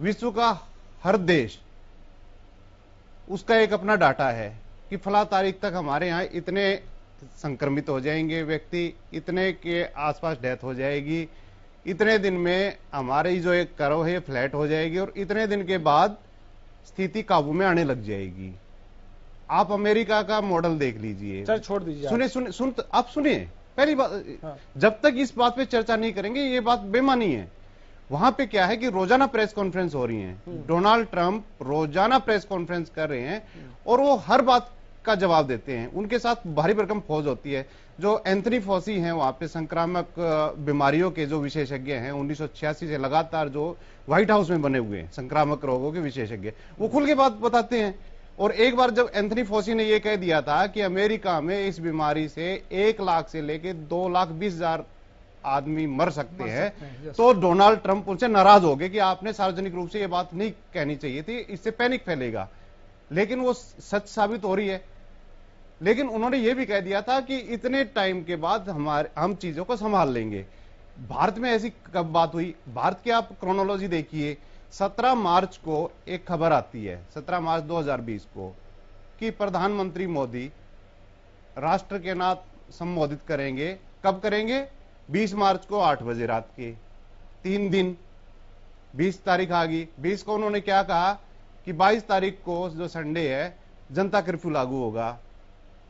K: विश्व का हर देश, उसका एक अपना डाटा है कि फला तारीख तक हमारे यहां इतने संक्रमित हो जाएंगे व्यक्ति, इतने के आसपास डेथ हो जाएगी, इतने दिन में हमारी जो एक कर्व है फ्लैट हो जाएगी और इतने दिन के बाद स्थिति काबू में आने लग जाएगी। आप अमेरिका का मॉडल देख लीजिए।
B: सर छोड़ दीजिए,
K: आप सुनिए। पहली बात, हाँ। जब तक इस बात पे चर्चा नहीं करेंगे ये बात बेमानी है। वहां पे क्या है कि रोजाना प्रेस कॉन्फ्रेंस हो रही है, डोनाल्ड ट्रंप रोजाना प्रेस कॉन्फ्रेंस कर रहे हैं और वो हर बात का जवाब देते हैं। उनके साथ भारी भरकम फौज होती है। जो एंथनी फॉसी हैं वहां पे संक्रामक बीमारियों के जो विशेषज्ञ हैं, 1986 से लगातार जो व्हाइट हाउस में बने हुए हैं संक्रामक रोगों के विशेषज्ञ, वो खुल के बात बताते हैं। और एक बार जब एंथनी फॉसी ने यह कह दिया था कि अमेरिका में इस बीमारी से 1 लाख से लेके 2,20,000 आदमी मर सकते हैं, तो डोनाल्ड ट्रंप उनसे नाराज हो गए कि आपने सार्वजनिक रूप से यह बात नहीं कहनी चाहिए थी, इससे पैनिक फैलेगा। लेकिन वो सच साबित हो रही है। लेकिन उन्होंने ये भी कह दिया था कि इतने टाइम के बाद हम चीजों को संभाल लेंगे। भारत में ऐसी कब बात हुई? भारत की आप क्रोनोलॉजी देखिए। 17 मार्च को एक खबर आती है, 17 मार्च 2020 को, कि प्रधानमंत्री मोदी राष्ट्र के नाम संबोधित करेंगे। कब करेंगे? 20 मार्च को 8 बजे रात के। 3 दिन, 20 तारीख आ गई। 20 को उन्होंने क्या कहा कि 22 तारीख को जो संडे है जनता कर्फ्यू लागू होगा।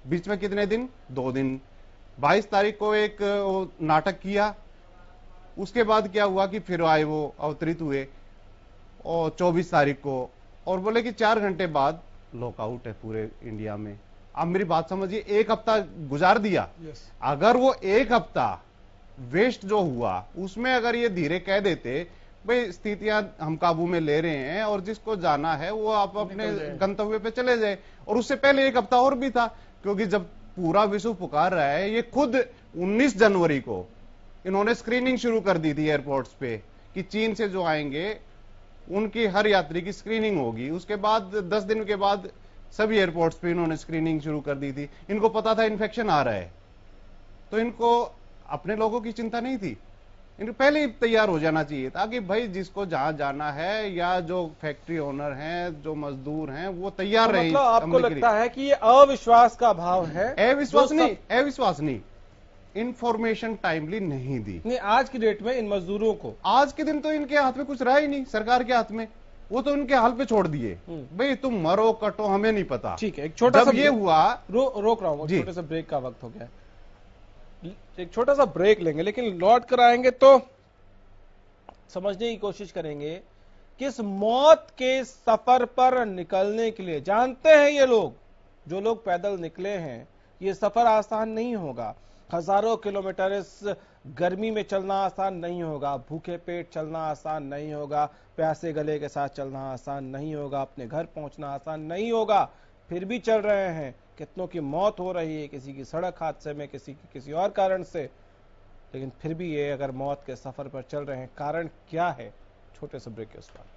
K: बीच में कितने दिन? 2 दिन। 22 तारीख को एक नाटक किया। उसके बाद क्या हुआ कि फिर आए वो अवतरित हुए और 24 तारीख को, और बोले कि 4 घंटे बाद लॉकआउट है पूरे इंडिया में। अब मेरी बात समझिए, 1 हफ्ता गुजार दिया। अगर वो 1 हफ्ता वेस्ट जो हुआ उसमें अगर ये धीरे कह देते भाई स्थितियां हम काबू में ले रहे हैं और जिसको जाना है वो आप अपने गंतव्य पे चले जाए, और उससे पहले 1 हफ्ता और भी था। क्योंकि जब पूरा विश्व पुकार रहा है, ये खुद 19 जनवरी को इन्होंने स्क्रीनिंग शुरू कर दी थी एयरपोर्ट्स पे कि चीन से जो आएंगे उनकी हर यात्री की स्क्रीनिंग होगी। उसके बाद 10 दिन के बाद सभी एयरपोर्ट्स पे इन्होंने स्क्रीनिंग शुरू कर दी थी। इनको पता था इन्फेक्शन आ रहा है, तो इनको अपने लोगों की चिंता नहीं थी। इनको पहले ही तैयार हो जाना चाहिए था कि भाई जिसको जहां जाना है, या जो फैक्ट्री ओनर हैं, जो मजदूर हैं, वो तैयार रहे।
B: मतलब आपको लगता है कि ये अविश्वास का भाव है?
K: अविश्वास नहीं, इंफॉर्मेशन टाइमली नहीं दी।
B: नहीं, आज की डेट में इन मजदूरों को,
K: आज के दिन तो इनके हाथ में कुछ रहा ही नहीं, सरकार के हाथ में। वो तो इनके हाल पे छोड़ दिए, भाई तुम मरो कटो हमें नहीं पता।
B: ठीक है, एक छोटा सा
K: ये हुआ,
B: रोक रहा हूं, छोटे सा ब्रेक का वक्त हो गया। एक छोटा सा ब्रेक लेंगे, लेकिन लौट कर आएंगे तो समझने की कोशिश करेंगे कि इस मौत के सफर पर निकलने के लिए, जानते हैं ये लोग, जो लोग पैदल निकले हैं, ये सफर आसान नहीं होगा। हजारों किलोमीटर इस गर्मी में चलना आसान नहीं होगा, भूखे पेट चलना आसान नहीं होगा, प्यासे गले के साथ चलना आसान नहीं होगा, अपने घर पहुंचना आसान नहीं होगा। फिर भी चल रहे हैं। कितनों की मौत हो रही है, किसी की सड़क हादसे में, किसी की किसी और कारण से। लेकिन फिर भी ये अगर मौत के सफर पर चल रहे हैं, कारण क्या है? छोटे से ब्रेक के उस पर।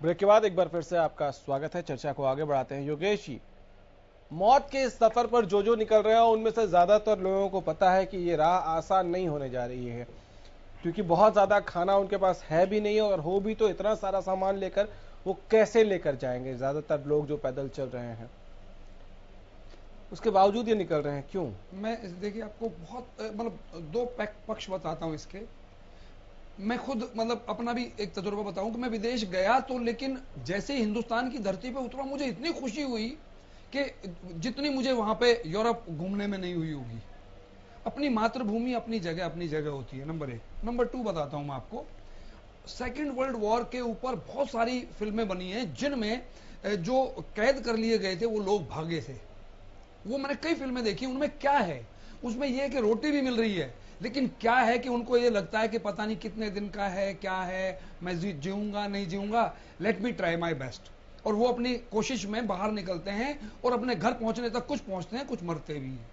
B: ब्रेक के बाद एक बार फिर से आपका स्वागत है। चर्चा को आगे बढ़ाते हैं। योगेश जी, मौत के इस सफर पर जो निकल रहे हैं उनमें से ज्यादातर लोगों को पता है कि ये राह आसान नहीं होने जा रही है, क्योंकि बहुत ज्यादा खाना उनके पास है भी नहीं, और हो भी तो इतना सारा सामान लेकर वो कैसे लेकर जाएंगे? ज्यादातर लोग जो पैदल चल रहे हैं, उसके बावजूद ये निकल रहे हैं, क्यों?
J: मैं देखिए आपको बहुत मतलब 2 पक्ष बताता हूं इसके। मैं खुद मतलब अपना भी एक तजुर्बा बताऊं कि मैं विदेश गया तो, लेकिन जैसे ही हिंदुस्तान की धरती पे उतरा मुझे इतनी खुशी हुई कि जितनी मुझे वहां पे यूरोप घूमने में नहीं हुई होगी। अपनी मातृभूमि अपनी जगह होती है, नंबर 1। नंबर 2 बताता हूं मैं आपको। सेकेंड वर्ल्ड वॉर के ऊपर बहुत सारी फिल्में बनी हैं जिनमें जो कैद कर लिए गए थे वो लोग भागे थे। वो मैंने कई फिल्में देखी, उनमें क्या है, उसमें यह है कि रोटी भी मिल रही है, लेकिन क्या है कि उनको ये लगता है कि पता नहीं कितने दिन का है, क्या है, मैं जीऊंगा नहीं जीऊंगा, let me try my best. और वो अपनी कोशिश में बाहर निकलते हैं और अपने घर पहुंचने तक कुछ पहुंचते हैं, कुछ मरते भी हैं।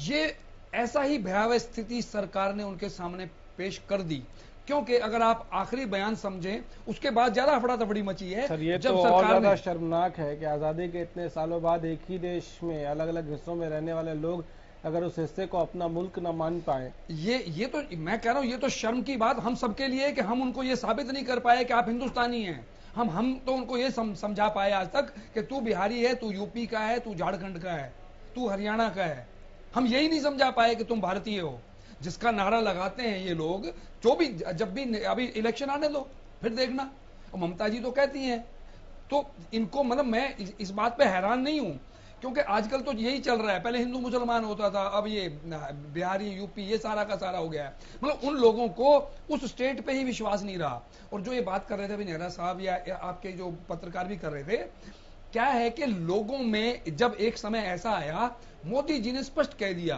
J: ये ऐसा ही भयावह स्थिति सरकार ने उनके सामने पेश कर दी, क्योंकि अगर आप आखिरी बयान समझें उसके बाद ज्यादा अफड़ा तफड़ी मची है।
B: सर ये
J: जब
B: तो
J: सरकार
B: और ज्यादा शर्मनाक है कि आजादी के इतने सालों बाद एक ही देश में अलग अलग हिस्सों में रहने वाले लोग अगर उस हिस्से को अपना मुल्क न मान पाए।
J: ये तो मैं कह रहा हूं, ये तो शर्म की बात हम सबके लिए है कि हम उनको ये साबित नहीं कर पाए कि आप हिंदुस्तानी हैं। हम तो उनको ये समझा पाए आज तक कि तू बिहारी है, तू यूपी का है, तू झारखंड का है, तू हरियाणा का है। हम यही नहीं समझा पाए कि तुम भारतीय हो। जिसका नारा लगाते हैं ये लोग, जो भी जब भी अभी इलेक्शन आने दो फिर देखना, और ममता जी तो कहती हैं, तो इनको मतलब मैं इस बात पे हैरान नहीं हूं, क्योंकि आजकल तो यही चल रहा है। पहले हिंदू मुसलमान होता था, अब ये बिहारी यूपी ये सारा का सारा हो गया है। मतलब उन लोगों को उस स्टेट पे ही विश्वास नहीं रहा। और जो ये बात कर रहे थे अभी नेहरा साहब या आपके जो पत्रकार भी कर रहे थे, क्या है कि लोगों में जब एक समय ऐसा आया, मोदी जी ने स्पष्ट कह दिया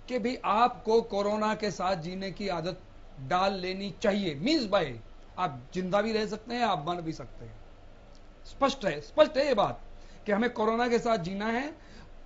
J: कि भाई आपको कोरोना के साथ जीने की आदत डाल लेनी चाहिए। मींस बाय आप जिंदा भी रह सकते हैं, आप मर भी सकते हैं। स्पष्ट है ये बात कि हमें कोरोना के साथ जीना है,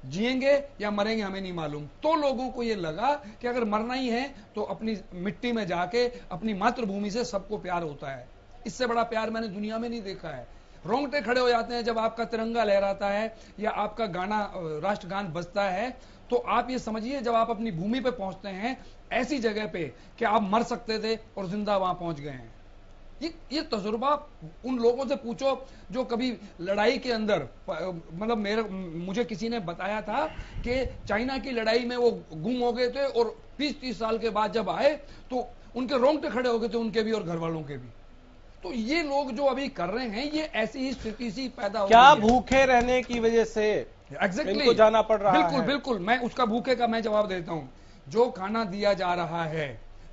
J: जिएंगे या मरेंगे हमें नहीं मालूम। तो लोगों को ये लगा कि अगर मरना ही है तो अपनी मिट्टी में जाके अपनी मातृभूमि से सबको प्यार होता है। इससे बड़ा प्यार मैंने दुनिया में नहीं देखा है। रोंगटे खड़े हो जाते हैं जब आपका तिरंगा लहराता है या आपका गाना राष्ट्रगान बजता है। तो आप ये समझिए जब आप अपनी भूमि पे पहुंचते हैं ऐसी जगह पे कि आप मर सकते थे और जिंदा वहां पहुंच गए हैं। ये तजुर्बा उन लोगों से पूछो जो कभी लड़ाई के अंदर, मतलब मुझे किसी ने बताया था कि चाइना की लड़ाई में वो गुम हो गए थे और 20-30 साल के बाद जब आए तो उनके रोंगटे खड़े हो गए थे, उनके भी और घर वालों के भी। तो ये लोग जो अभी कर रहे हैं ये ऐसी ही स्थिति सी पैदा हो
B: क्या
J: गई है।
B: भूखे रहने की वजह से इनको जाना पड़ रहा है।
J: बिल्कुल मैं उसका भूखे का मैं जवाब देता हूं। जो खाना दिया जा रहा है,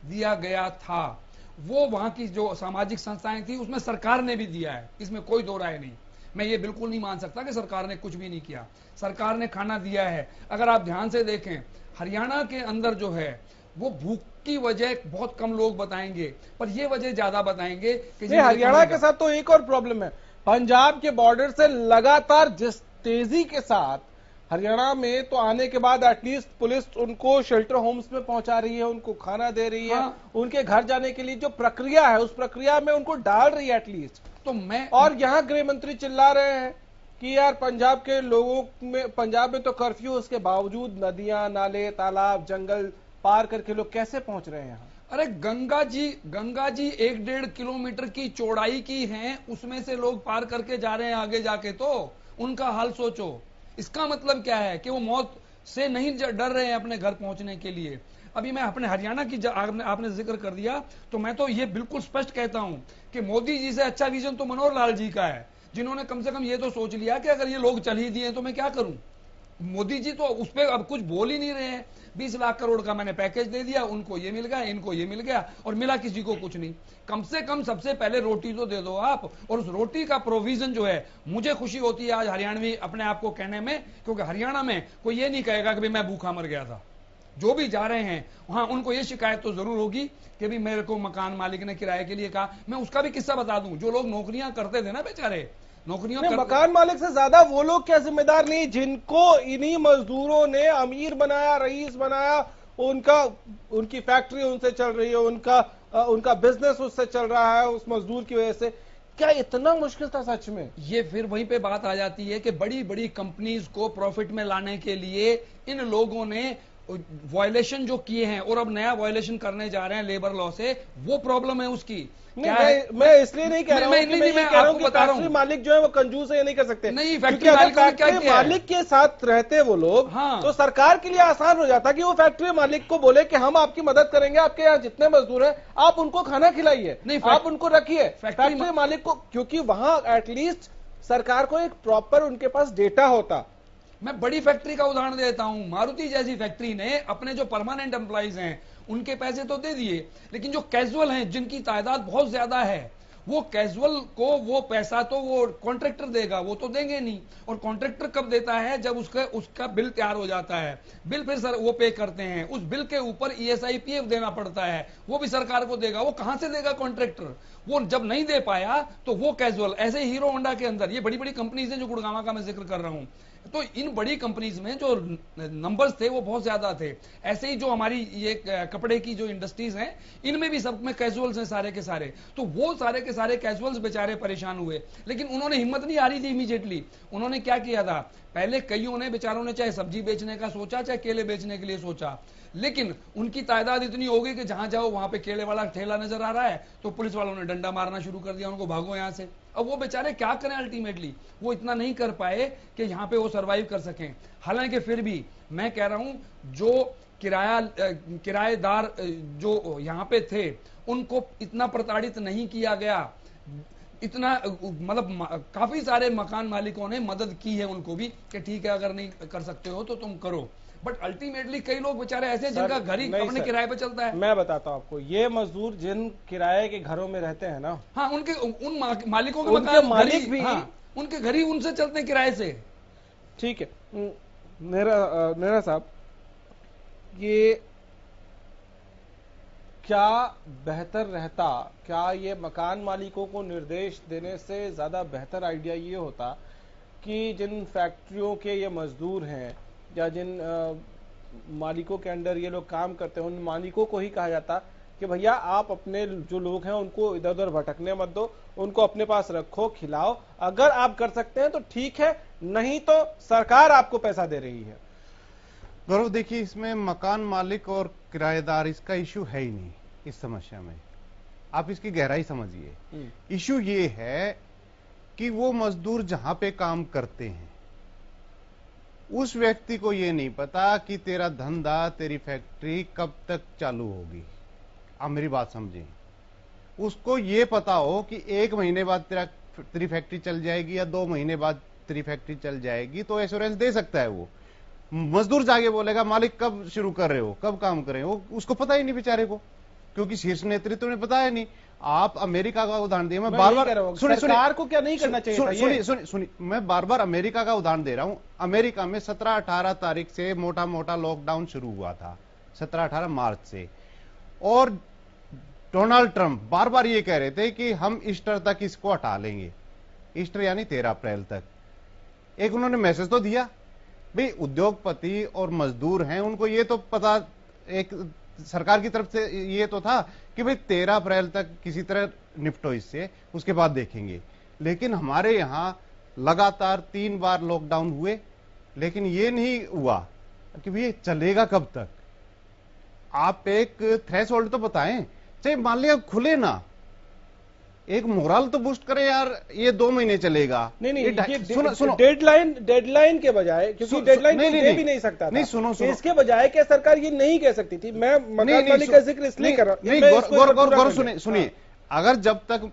J: दिया गया था, वो वहां की जो सामाजिक संस्थाएं थी उसमें सरकार ने भी दिया है, इसमें कोई दो राय नहीं। मैं ये बिल्कुल नहीं मान सकता कि सरकार ने कुछ भी नहीं किया। सरकार ने खाना दिया है। अगर आप ध्यान से देखें, हरियाणा के अंदर जो है वो भूख की वजह बहुत कम लोग बताएंगे, पर ये वजह ज्यादा बताएंगे कि
B: हरियाणा के साथ तो एक और प्रॉब्लम है। पंजाब के बॉर्डर से लगातार जिस तेजी के साथ हरियाणा में तो आने के बाद एटलीस्ट पुलिस उनको शेल्टर होम्स में पहुंचा रही है, उनको खाना दे रही है, उनके घर जाने के लिए जो प्रक्रिया है उस प्रक्रिया में उनको डाल रही है एटलीस्ट।
J: तो मैं
B: और यहाँ गृह मंत्री चिल्ला रहे हैं कि यार पंजाब के लोगों में, पंजाब में तो कर्फ्यू, उसके बावजूद नदियां, नाले, तालाब, जंगल पार करके लोग कैसे पहुंच रहे हैं यहाँ।
J: अरे गंगा जी 1-1.5 किलोमीटर की चौड़ाई की हैं, उसमें से लोग पार करके जा रहे हैं आगे जाके। तो उनका हाल सोचो। इसका मतलब क्या है कि वो मौत से नहीं डर रहे हैं अपने घर पहुंचने के लिए। अभी मैं अपने हरियाणा की आपने जिक्र कर दिया, तो मैं तो ये बिल्कुल स्पष्ट कहता हूं कि मोदी जी से अच्छा विजन तो मनोहर लाल जी का है, जिन्होंने कम से कम ये तो सोच लिया कि अगर ये लोग चल ही दिए तो मैं क्या करूं। मोदी जी तो उस पर अब कुछ बोल ही नहीं रहे हैं। 20 लाख करोड़ का मैंने पैकेज दे दिया, उनको ये मिल गया, इनको ये मिल गया, और मिला किसी को कुछ नहीं। कम से कम सबसे पहले रोटी तो दे दो आप, और उस रोटी का प्रोविजन जो है, मुझे खुशी होती है आज हरियाणवी अपने आप को कहने में, क्योंकि हरियाणा में कोई ये नहीं कहेगा कि भाई मैं भूखा मर गया था। जो भी जा रहे हैं वहां उनको ये शिकायत तो जरूर होगी कि भाई मेरे को मकान मालिक ने किराए के लिए कहा। मैं उसका भी किस्सा बता दूं, जो लोग नौकरियां करते थे ना बेचारे,
B: मकान मालिक से ज्यादा वो लोग क्या जिम्मेदार नहीं जिनको इन्हीं मजदूरों ने अमीर बनाया, रईस बनाया, उनकी फैक्ट्री उनसे चल रही है, उनका बिजनेस उससे चल रहा है, उस मजदूर की वजह से। क्या इतना मुश्किल था सच में?
J: ये फिर वहीं पे बात आ जाती है कि बड़ी बड़ी कंपनीज को प्रॉफिट में लाने के लिए इन लोगों ने वायलेशन जो किए हैं और अब नया वायलेशन करने जा रहे हैं लेबर लॉ से, वो प्रॉब्लम है उसकी।
B: मैं इसलिए नहीं कह रहा हूं कि फैक्ट्री मालिक जो है वो कंजूस है, ये नहीं कर सकते।
J: नहीं, फैक्ट्री
B: मालिक के साथ रहते वो लोग, तो सरकार के लिए आसान हो जाता कि वो फैक्ट्री मालिक को बोले कि हम आपकी मदद करेंगे, आपके यहाँ जितने मजदूर हैं आप उनको खाना खिलाइए, आप उनको रखिए। फैक्ट्री मालिक को, क्योंकि वहां एटलीस्ट सरकार को एक प्रॉपर उनके पास डेटा होता
J: मैं बड़ी फैक्ट्री का उदाहरण देता हूं, मारुति जैसी फैक्ट्री ने अपने जो परमानेंट एम्प्लॉइज हैं उनके पैसे तो दे दिए, लेकिन जो कैजुअल हैं जिनकी तादाद बहुत ज्यादा है, वो कैजुअल को वो पैसा तो वो कॉन्ट्रैक्टर देगा, वो तो देंगे नहीं। और कॉन्ट्रैक्टर कब देता है? जब उसका बिल तैयार हो जाता है, बिल फिर सर वो पे करते हैं, उस बिल के ऊपर ESI PF देना पड़ता है, वो भी सरकार को देगा। वो कहां से देगा कॉन्ट्रैक्टर? वो जब नहीं दे पाया तो वो कैजुअल। ऐसे हीरो होंडा के अंदर, ये बड़ी बड़ी कंपनीज हैं जो गुड़गांव का मैं जिक्र कर रहा हूं, तो इन बड़ी कंपनीज में जो नंबर्स थे वो बहुत ज्यादा थे। ऐसे ही जो हमारी ये कपड़े की जो इंडस्ट्रीज हैं, इनमें भी सब में कैजुअल्स हैं सारे के सारे। तो वो सारे के सारे कैजुअल्स बेचारे परेशान हुए, लेकिन उन्होंने हिम्मत नहीं हारी थी इमीडिएटली। उन्होंने क्या किया था? पहले कईयों ने बेचारों ने चाहे सब्जी बेचने का सोचा, चाहे केले बेचने के लिए सोचा, लेकिन उनकी तादाद इतनी हो गई कि जहां जाओ वहां पे केले वाला ठेला नजर आ रहा है तो पुलिस वालों ने डंडा मारना शुरू कर दिया, उनको भागो यहां से। अब वो बेचारे क्या करें? अल्टीमेटली वो इतना नहीं कर पाए कि यहां पे वो सरवाइव कर सकें। हालांकि फिर भी मैं कह रहा हूं, जो किराएदार जो यहां पे थे उनको इतना प्रताड़ित नहीं किया गया, इतना मतलब काफी सारे मकान मालिकों ने मदद की है उनको भी कि ठीक है अगर नहीं कर सकते हो तो तुम करो। बट अल्टीमेटली कई लोग बेचारे ऐसे जिनका घर ही अपने किराए पे चलता है।
B: मैं बताता हूं आपको, ये मजदूर जिन किराए के घरों में रहते हैं ना,
J: हाँ, उन मालिकों के
B: उनके मालिक भी,
J: हाँ, उनके घर ही उनसे चलते हैं किराए से।
B: ठीक है नेहरा साहब, ये क्या बेहतर रहता, क्या ये मकान मालिकों को निर्देश देने से ज्यादा बेहतर आइडिया ये होता कि जिन फैक्ट्रियों के ये मजदूर हैं या जिन मालिकों के अंडर ये लोग काम करते हैं, उन मालिकों को ही कहा जाता कि भैया आप अपने जो लोग हैं उनको इधर उधर भटकने मत दो, उनको अपने पास रखो, खिलाओ, अगर आप कर सकते हैं तो ठीक है, नहीं तो सरकार आपको पैसा दे रही है।
K: गौरव, देखिए इसमें मकान मालिक और किराएदार इसका इश्यू है ही नहीं इस समस्या में। आप इसकी गहराई समझिए। इश्यू ये है कि वो मजदूर जहां पे काम करते हैं उस व्यक्ति को ये नहीं पता कि तेरा धंधा, तेरी फैक्ट्री कब तक चालू होगी। आप मेरी बात समझें। उसको ये पता हो कि 1 महीने बाद तेरी फैक्ट्री चल जाएगी या 2 महीने बाद तेरी फैक्ट्री चल जाएगी, तो एश्योरेंस दे सकता है वो। मजदूर जाके बोलेगा मालिक कब शुरू कर रहे हो, कब काम कर रहे हो, उसको पता ही नहीं बेचारे को, क्योंकि शीर्ष नेतृत्व ने बताया नहीं। आप अमेरिका का उदाहरण दिए, मैं बार बार
B: सरकार को क्या नहीं करना चाहिए?
K: सुनिए, मैं बार बार अमेरिका का उदाहरण दे रहा हूं। अमेरिका में 17-18 तारीख से मोटा मोटा लॉकडाउन शुरू हुआ था, 17-18 मार्च से, और डोनाल्ड ट्रंप बार बार ये कह रहे थे कि हम ईस्टर तक इसको हटा लेंगे, ईस्टर यानी 13 अप्रैल तक। एक उन्होंने मैसेज तो दिया भाई, उद्योगपति और मजदूर हैं, उनको ये तो पता, एक सरकार की तरफ से ये तो था कि भाई 13 अप्रैल तक किसी तरह निपटो इससे, उसके बाद देखेंगे। लेकिन हमारे यहां लगातार 3 बार लॉकडाउन हुए, लेकिन ये नहीं हुआ कि भाई चलेगा कब तक। आप एक थ्रेशोल्ड तो बताएं, चाहे मान लिया खुले ना, एक मोरल तो बूस्ट करे यार, ये 2 महीने चलेगा।
B: नहीं, सुनो, डेडलाइन के बजाय, क्योंकि डेडलाइन दे भी नहीं सकता था।
K: नहीं, सुनो,
B: इसके बजाय क्या सरकार ये नहीं कह सकती थी? मैं मकान मालिक का जिक्र इसलिए कर रहा हूं।
K: गौर सुनिए, अगर जब तक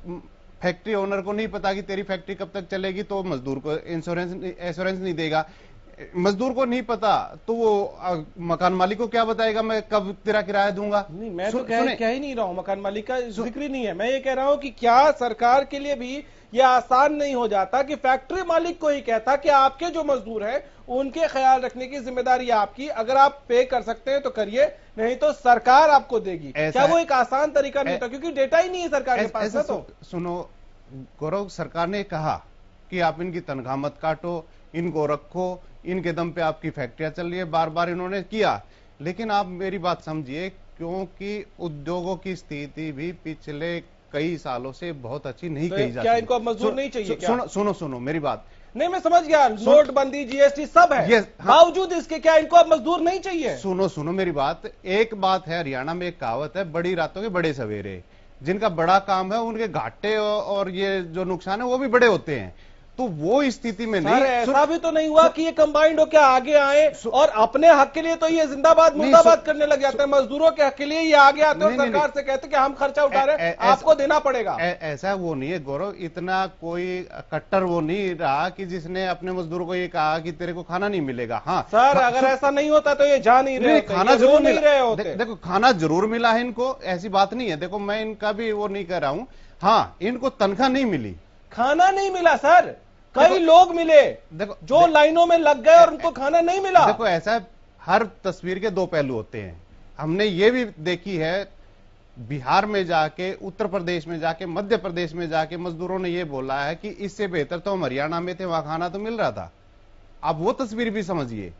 K: फैक्ट्री ओनर को नहीं पता कि तेरी फैक्ट्री कब तक चलेगी तो मजदूर को इंश्योरेंस नहीं देगा। मजदूर को नहीं पता तो वो मकान मालिक को क्या बताएगा मैं कब तेरा किराया दूंगा?
B: नहीं, मैं तो कह ही नहीं रहा हूं, मकान मालिक का जिक्र ही नहीं है। मैं ये कह रहा हूं कि क्या सरकार के लिए भी ये आसान नहीं हो जाता कि फैक्ट्री मालिक को ही कहता कि आपके जो मजदूर हैं उनके ख्याल रखने की जिम्मेदारी आपकी, अगर आप पे कर सकते हैं तो करिए, नहीं तो सरकार आपको देगी। क्या वो एक आसान तरीका नहीं होता? क्योंकि डेटा ही नहीं है सरकार के पास। तो
K: सुनो गौरव, सरकार ने कहा कि आप इनकी तनख्वाह मत काटो, इनको रखो, इनके दम पे आपकी फैक्ट्रियां चल रही है, बार बार इन्होंने किया। लेकिन आप मेरी बात समझिए, क्योंकि उद्योगों की स्थिति भी पिछले कई सालों से बहुत अच्छी नहीं कही जाती।
B: क्या इनको अब मजदूर नहीं चाहिए? क्या?
K: सुनो मेरी बात।
B: नहीं, मैं समझ गया, नोटबंदी, GST सब है, बावजूद इसके क्या इनको अब मजदूर नहीं चाहिए?
K: सुनो मेरी बात। एक बात है, हरियाणा में एक कहावत है, बड़ी रातों के बड़े सवेरे। जिनका बड़ा काम है उनके घाटे और ये जो नुकसान है वो भी बड़े होते हैं। तो वो स्थिति में
B: सर,
K: नहीं।
B: ऐसा भी तो नहीं हुआ कि ये कंबाइंड होकर आगे आए और अपने हक के लिए तो ये जिंदाबाद मुर्दाबाद करने लग जाते हैं। मजदूरों के हक के लिए ये आगे आते हैं और सरकार से कहते हैं कि हम खर्चा उठा रहे हैं, आपको देना पड़ेगा।
K: ऐसा वो नहीं है गौरव, इतना कोई कट्टर वो नहीं रहा कि जिसने अपने मजदूरों को ये कहा कि तेरे को खाना नहीं मिलेगा। हाँ
B: सर, अगर ऐसा नहीं होता तो ये जा नहीं रहे,
K: खाना जरूर
B: नहीं रहे होते।
K: देखो खाना जरूर मिला है इनको, ऐसी बात नहीं है। देखो मैं इनका भी वो नहीं कह रहा हूं। हाँ, इनको तनख्वाह नहीं मिली,
B: खाना नहीं मिला सर। कई लोग मिले
K: देखो
B: जो लाइनों में लग गए और उनको खाना नहीं मिला।
K: देखो ऐसा हर तस्वीर के दो पहलू होते हैं। हमने ये भी देखी है, बिहार में जाके, उत्तर प्रदेश में जाके, मध्य प्रदेश में जाके मजदूरों ने ये बोला है कि इससे बेहतर तो हम हरियाणा में थे, वहां खाना तो मिल रहा था। आप वो तस्वीर भी समझिए।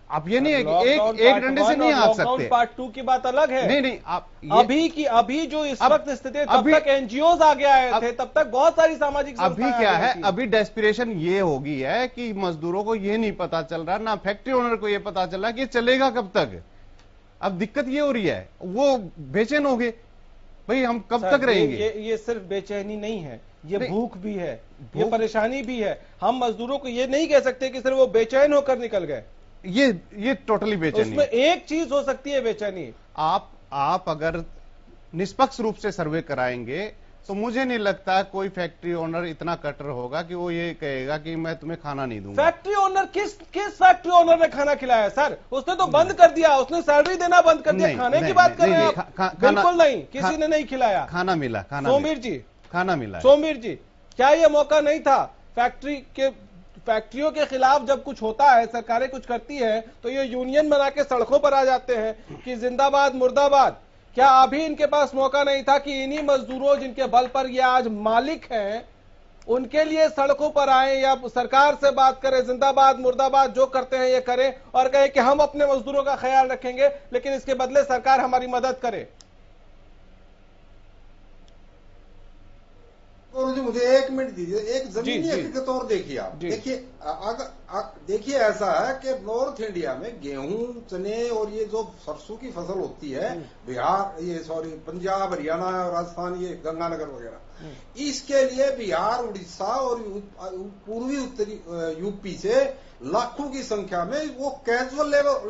K: आप ये नहीं है कि एक डंडे से नहीं आ सकते।
B: पार्ट 2 की बात अलग है।
K: नहीं आप
B: अभी जो इस वक्त स्थिति है, तब तक एनजीओज आगे आए थे, तब तक बहुत सारी सामाजिक
K: अभी क्या है, अभी डेस्पिरेशन ये हो गई है कि मजदूरों को ये नहीं पता चल रहा, ना फैक्ट्री ओनर को ये पता चल रहा कि ये चलेगा कब तक। अब दिक्कत ये हो रही है, वो बेचैन हो गए, भाई हम कब तक रहेंगे।
B: ये सिर्फ बेचैनी नहीं है, ये भूख भी है, ये परेशानी भी है। हम मजदूरों को ये नहीं कह सकते कि सिर्फ वो बेचैन होकर निकल गए।
K: ये टोटली बेचैनी।
B: उसमें एक चीज हो सकती है बेचैनी।
K: आप अगर निष्पक्ष रूप से सर्वे कराएंगे तो मुझे नहीं लगता कोई फैक्ट्री ओनर इतना कट्टर होगा कि वो ये कहेगा कि मैं तुम्हें खाना नहीं दूंगा।
B: फैक्ट्री ओनर किस फैक्ट्री ओनर ने खाना खिलाया सर? उसने तो बंद कर दिया, उसने सैलरी देना बंद कर दिया। खाने की बात कर रहे हैं? बिल्कुल नहीं, किसी ने नहीं खिलाया।
K: खाना मिला,
B: सोमवीर जी,
K: खाना मिला।
B: सोमवीर जी, क्या यह मौका नहीं था? फैक्ट्रियों के खिलाफ जब कुछ होता है, सरकारें कुछ करती है, तो ये यूनियन बना के सड़कों पर आ जाते हैं कि जिंदाबाद मुर्दाबाद। क्या अभी इनके पास मौका नहीं था कि इन्हीं मजदूरों जिनके बल पर ये आज मालिक हैं, उनके लिए सड़कों पर आए या सरकार से बात करें, जिंदाबाद मुर्दाबाद जो करते हैं ये करें और कहें कि हम अपने मजदूरों का ख्याल रखेंगे, लेकिन इसके बदले सरकार हमारी मदद करे।
N: और जी मुझे 1 मिनट दीजिए। एक जमीनी हकीकत और देखिए आप। देखिए ऐसा है कि नॉर्थ इंडिया में गेहूं, चने और ये जो सरसों की फसल होती है, बिहार पंजाब, हरियाणा और राजस्थान, ये गंगानगर वगैरह, इसके लिए बिहार, उड़ीसा और पूर्वी उत्तरी यूपी से लाखों की संख्या में वो कैजुअल लेबर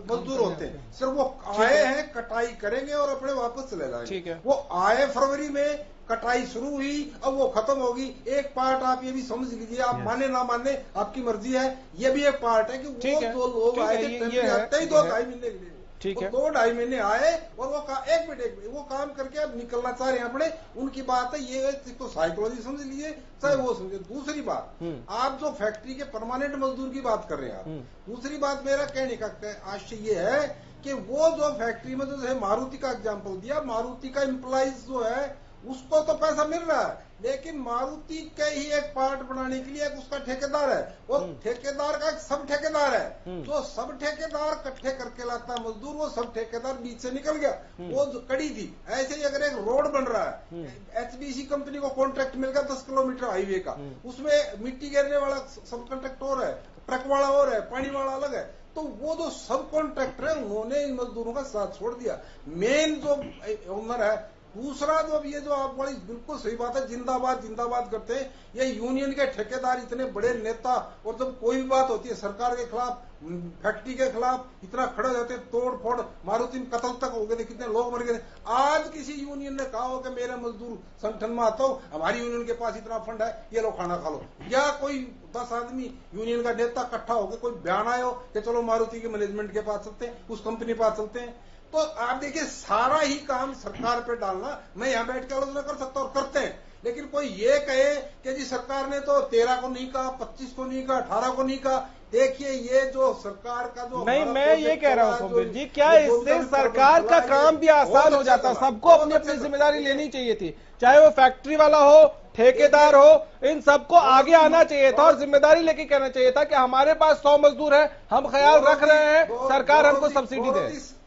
N: मजदूर होते हैं। सिर्फ वो आए हैं, कटाई करेंगे और अपने वापस चले जाएंगे।
B: ठीक है।
N: वो आए फरवरी में, कटाई शुरू हुई, अब वो खत्म होगी। एक पार्ट आप ये भी समझ लीजिए, आप माने ना माने आपकी मर्जी है, ये भी एक पार्ट है कि वो जो लोग आए थे 2-2.5 महीने के लिए,
B: ठीक है,
N: 2-2.5 महीने आए और वो एक मिनट वो काम करके अब निकलना चाह रहे हैं अपने, उनकी बात है। ये तो साइकोलॉजी समझ लीजिए, चाहे वो समझे। दूसरी बात, आप जो फैक्ट्री के परमानेंट मजदूर की बात कर रहे हैं आप, दूसरी बात मेरा कहने का आशय ये है कि वो जो फैक्ट्री में जो मारुति का एग्जाम्पल दिया, मारुति का एम्प्लॉइज जो है उसको तो पैसा मिल रहा है, लेकिन मारुति के ही एक पार्ट बनाने के लिए एक उसका ठेकेदार है, वो ठेकेदार का एक सब ठेकेदार है। जो सब ठेकेदार इकट्ठे करके लाता है मजदूर, वो सब ठेकेदार बीच से निकल गया, वो जो कड़ी थी। ऐसे ही अगर एक रोड बन रहा है, HBC कंपनी को कॉन्ट्रैक्ट मिल गया 10 किलोमीटर हाईवे का, उसमें मिट्टी गिरने वाला सब कॉन्ट्रैक्ट और है, ट्रक वाला और है, पानी वाला अलग है। तो वो जो सब कॉन्ट्रैक्टर है उन्होंने इन मजदूरों का साथ छोड़ दिया। मेन जो ओनर है, दूसरा जो ये जो आप बड़ी बिल्कुल सही बात है, जिंदाबाद जिंदाबाद करते हैं ये यूनियन के ठेकेदार, इतने बड़े नेता, और जब कोई भी बात होती है सरकार के खिलाफ, फैक्ट्री के खिलाफ, इतना खड़े हो जाते हैं, तोड़ फोड़, मारुति में कत्ल तक हो गए थे, कितने लोग मर गए थे। आज किसी यूनियन ने कहा हो कि मेरे मजदूर संगठन में आता हूं, हमारी यूनियन के पास इतना फंड है, ये लो खाना खा लो, या कोई 10 आदमी यूनियन का नेता इकट्ठा होकर कोई बयान आए हो कि चलो मारुति के मैनेजमेंट के पास चलते हैं, उस कंपनी के पास चलते हैं। तो आप देखिए सारा ही काम सरकार पे डालना, मैं यहां बैठ के आलोचना कर सकता और करते हैं, लेकिन कोई ये कहे कि जी सरकार ने तो 13 को नहीं कहा, 25 को नहीं कहा, 18 को नहीं कहा। देखिए ये जो सरकार का जो
B: नहीं, मैं ये कह रहा हूं सोमवीर जी, क्या इससे सरकार का काम भी आसान हो जाता? सबको अपनी अपनी जिम्मेदारी लेनी चाहिए थी, चाहे वो फैक्ट्री वाला हो, ठेकेदार हो, इन सबको आगे आना चाहिए था और जिम्मेदारी लेके कहना चाहिए था कि हमारे पास 100 मजदूर है, हम ख्याल रख रहे हैं, सरकार हमको सब्सिडी दे।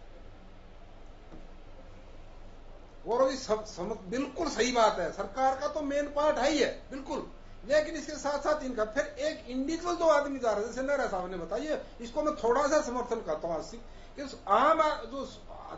N: और बिल्कुल सही बात है, सरकार का तो मेन पार्ट है ही है बिल्कुल, लेकिन इसके साथ साथ इनका फिर एक इंडिविजुअल जो आदमी जा रहा है, जैसे नहरा साहब ने बताइए, इसको मैं थोड़ा सा समर्थन करता हूँ कि आम जो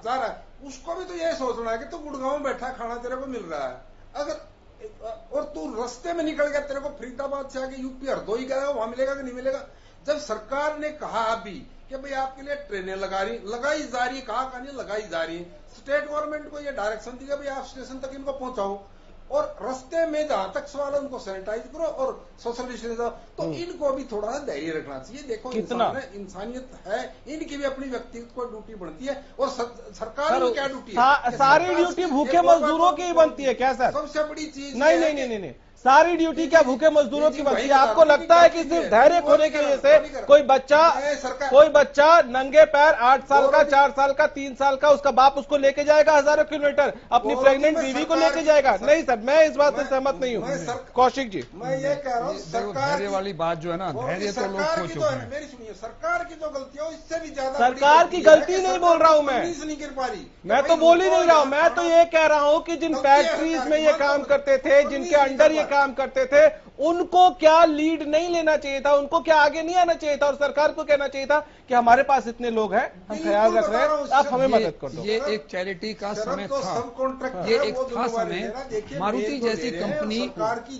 N: जा रहा है उसको भी तो यही सोचना है कि तो गुड़गांव में बैठा खाना तेरे को मिल रहा है। अगर और तू रास्ते में निकल गया, तेरे को फरीदाबाद से आके यूपी हरदोई गया, वहां मिलेगा कि नहीं मिलेगा? जब सरकार ने कहा अभी कि भाई आपके लिए ट्रेनें लगाई जा रही है, कहा कहानी लगाई जा रही है, स्टेट गवर्नमेंट को ये डायरेक्शन दिया भाई आप स्टेशन तक इनको पहुंचाओ, और रास्ते में जहां तक सवाल है उनको सैनिटाइज करो और सोशल डिस्टेंस, तो इनको भी थोड़ा सा धैर्य रखना चाहिए। देखो इंसानियत है, इनकी भी अपनी व्यक्तिगत कोई ड्यूटी बनती है, और सरकार की क्या ड्यूटी है?
B: सारी ड्यूटी भूखे मजदूरों की ही बनती है क्या सर?
N: सबसे बड़ी चीज
B: नहीं, सारी ड्यूटी क्या भूखे मजदूरों की बनती है? आपको लगता है कि सिर्फ धैर्य खोने की वजह से कोई बच्चा नंगे पैर 8 साल का, 4 साल का, 3 साल का, उसका बाप उसको लेके जाएगा हजारों किलोमीटर, अपनी प्रेग्नेंट बीवी को लेके जाएगा? नहीं सर, मैं इस बात से सहमत नहीं हूँ। कौशिक जी,
N: मैं ये कह रहा हूँ,
J: धैर्य वाली बात जो है ना, धैर्य तो लोग खो चुके हैं।
N: मेरी सुनिए, सरकार की जो गलती है इससे भी ज्यादा
B: सरकार की गलती नहीं बोल रहा हूँ मैं तो बोल ही नहीं रहा हूँ। मैं तो ये कह रहा हूँ कि जिन फैक्ट्रीज में ये काम करते थे, जिनके अंडर ये काम करते थे, उनको क्या लीड नहीं लेना चाहिए था? उनको क्या आगे नहीं आना चाहिए था? और सरकार को कहना चाहिए था कि हमारे पास इतने लोग हैं, हम ख्याल रख रहे हैं, आप हमें मदद कर दो।
J: ये एक चैरिटी का समय था, ये एक था समय। मारुति जैसी कंपनी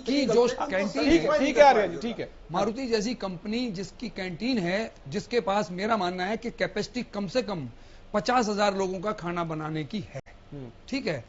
J: की जो कैंटीन है,
B: ठीक है आर्य जी, ठीक है,
J: मारुति जैसी कंपनी जिसकी कैंटीन है, जिसके पास मेरा मानना है कि कैपेसिटी कम से कम 50,000 लोगों का खाना बनाने की है, ठीक है।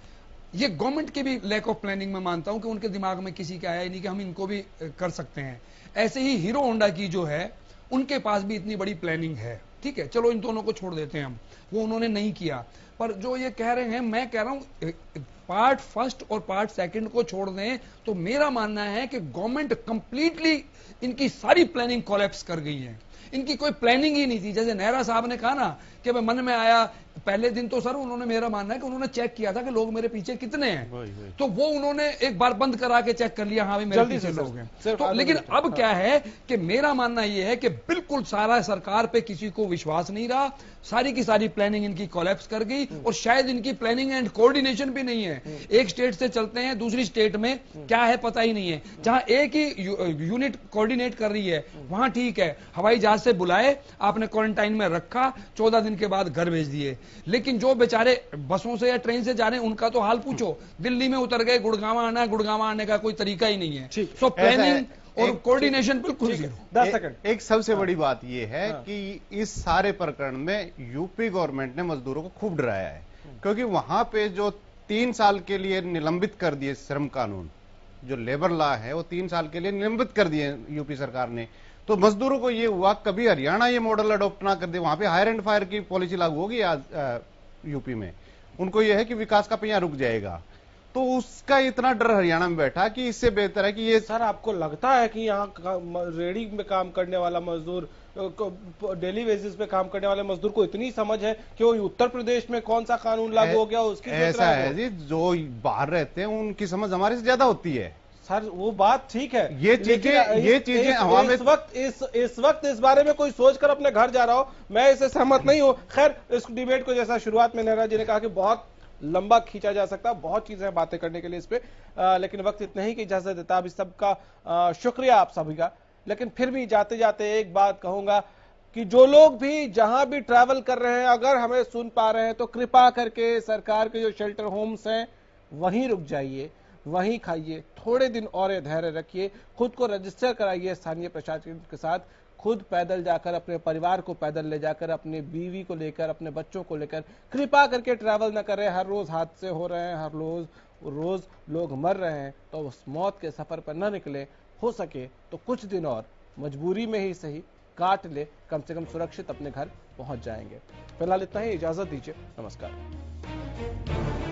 J: ये गवर्नमेंट के भी लैक ऑफ प्लानिंग में मानता हूं कि उनके दिमाग में किसी का आया ही नहीं कि हम इनको भी कर सकते हैं। ऐसे ही हीरो होंडा की जो है, उनके पास भी इतनी बड़ी प्लानिंग है, ठीक है। चलो इन दोनों को छोड़ देते हैं हम, वो उन्होंने नहीं किया। पर जो ये कह रहे हैं, मैं कह रहा हूं पार्ट फर्स्ट और पार्ट सेकंड को छोड़ दें तो मेरा मानना है कि गवर्नमेंट कंप्लीटली इनकी सारी प्लानिंग कोलैप्स कर गई है। इनकी कोई प्लानिंग ही नहीं थी। जैसे नेहरा साहब ने कहा ना कि मैं मन में आया, पहले दिन तो सर उन्होंने, मेरा मानना है कि उन्होंने चेक किया था कि लोग मेरे पीछे कितने हैं, तो वो उन्होंने एक बार बंद करा के चेक कर लिया, हाँ भाई मेरे पीछे लोग हैं। तो लेकिन अब क्या है कि मेरा मानना यह है कि बिल्कुल सारा सरकार पे किसी को विश्वास नहीं रहा, सारी की सारी प्लानिंग इनकी कोलैप्स कर गई, और शायद इनकी प्लानिंग एंड कोऑर्डिनेशन भी नहीं है। एक स्टेट से चलते हैं, दूसरी स्टेट में क्या है पता ही नहीं है। जहां एक ही यूनिट कोऑर्डिनेट कर रही है वहां ठीक है, हवाई जहाज से बुलाए, आपने क्वारंटाइन में रखा, 14 दिन के बाद घर भेज दिए। लेकिन जो बेचारे बसों से या ट्रेन से जा रहे हैं उनका तो हाल पूछो, दिल्ली में उतर गए, गुड़गांव आने का कोई तरीका ही नहीं है। सो प्लानिंग और कोऑर्डिनेशन बिल्कुल जीरो।
K: 10 सेकंड। एक सबसे बड़ी बात यह है कि इस सारे प्रकरण में यूपी गवर्नमेंट ने मजदूरों को खूब डराया है, क्योंकि वहां पे जो 3 साल के लिए निलंबित कर दिए श्रम कानून, जो लेबर लॉ है, वो 3 साल के लिए निलंबित कर दिए यूपी सरकार ने। तो मजदूरों को ये हुआ, कभी हरियाणा ये मॉडल अडॉप्ट ना कर दे, वहां पे हायर एंड फायर की पॉलिसी लागू होगी आज यूपी में। उनको ये है कि विकास का पहिया रुक जाएगा, तो उसका इतना डर हरियाणा में बैठा कि इससे बेहतर है कि ये।
B: सर आपको लगता है कि यहाँ रेडी में काम करने वाला मजदूर, डेली बेसिस पे काम करने वाले मजदूर को इतनी समझ है कि वो उत्तर प्रदेश में कौन सा कानून लागू हो गया उसकी?
K: ऐसा है जी, जो बाहर रहते हैं उनकी समझ हमारे से ज्यादा होती है।
B: सर वो बात ठीक है,
K: ये चीजें हवा में
B: इस वक्त इस बारे में कोई सोचकर अपने घर जा रहा हो, मैं इससे सहमत नहीं हूं। खैर, इस डिबेट को जैसा शुरुआत में नेहरा जी ने कहा कि बहुत लंबा खींचा जा सकता है, बहुत चीजें बातें करने के लिए इस पे, लेकिन वक्त इतना ही की इजाजत देता। अब इस सबका शुक्रिया आप सभी का, लेकिन फिर भी जाते जाते एक बात कहूंगा कि जो लोग भी जहां भी ट्रैवल कर रहे हैं, अगर हमें सुन पा रहे हैं तो कृपा करके सरकार के जो शेल्टर होम्स हैं वहीं रुक जाइए, वहीं खाइए, थोड़े दिन और धैर्य रखिए, खुद को रजिस्टर कराइए स्थानीय प्रशासन के साथ, खुद पैदल जाकर अपने परिवार को पैदल ले जाकर, अपनी बीवी को लेकर, अपने बच्चों को लेकर कृपा करके ट्रैवल न करें। हर रोज हादसे हो रहे हैं, हर रोज लोग मर रहे हैं, तो उस मौत के सफर पर न निकले। हो सके तो कुछ दिन और मजबूरी में ही सही काट ले, कम से कम सुरक्षित अपने घर पहुंच जाएंगे। फिलहाल इतना ही, इजाजत दीजिए, नमस्कार।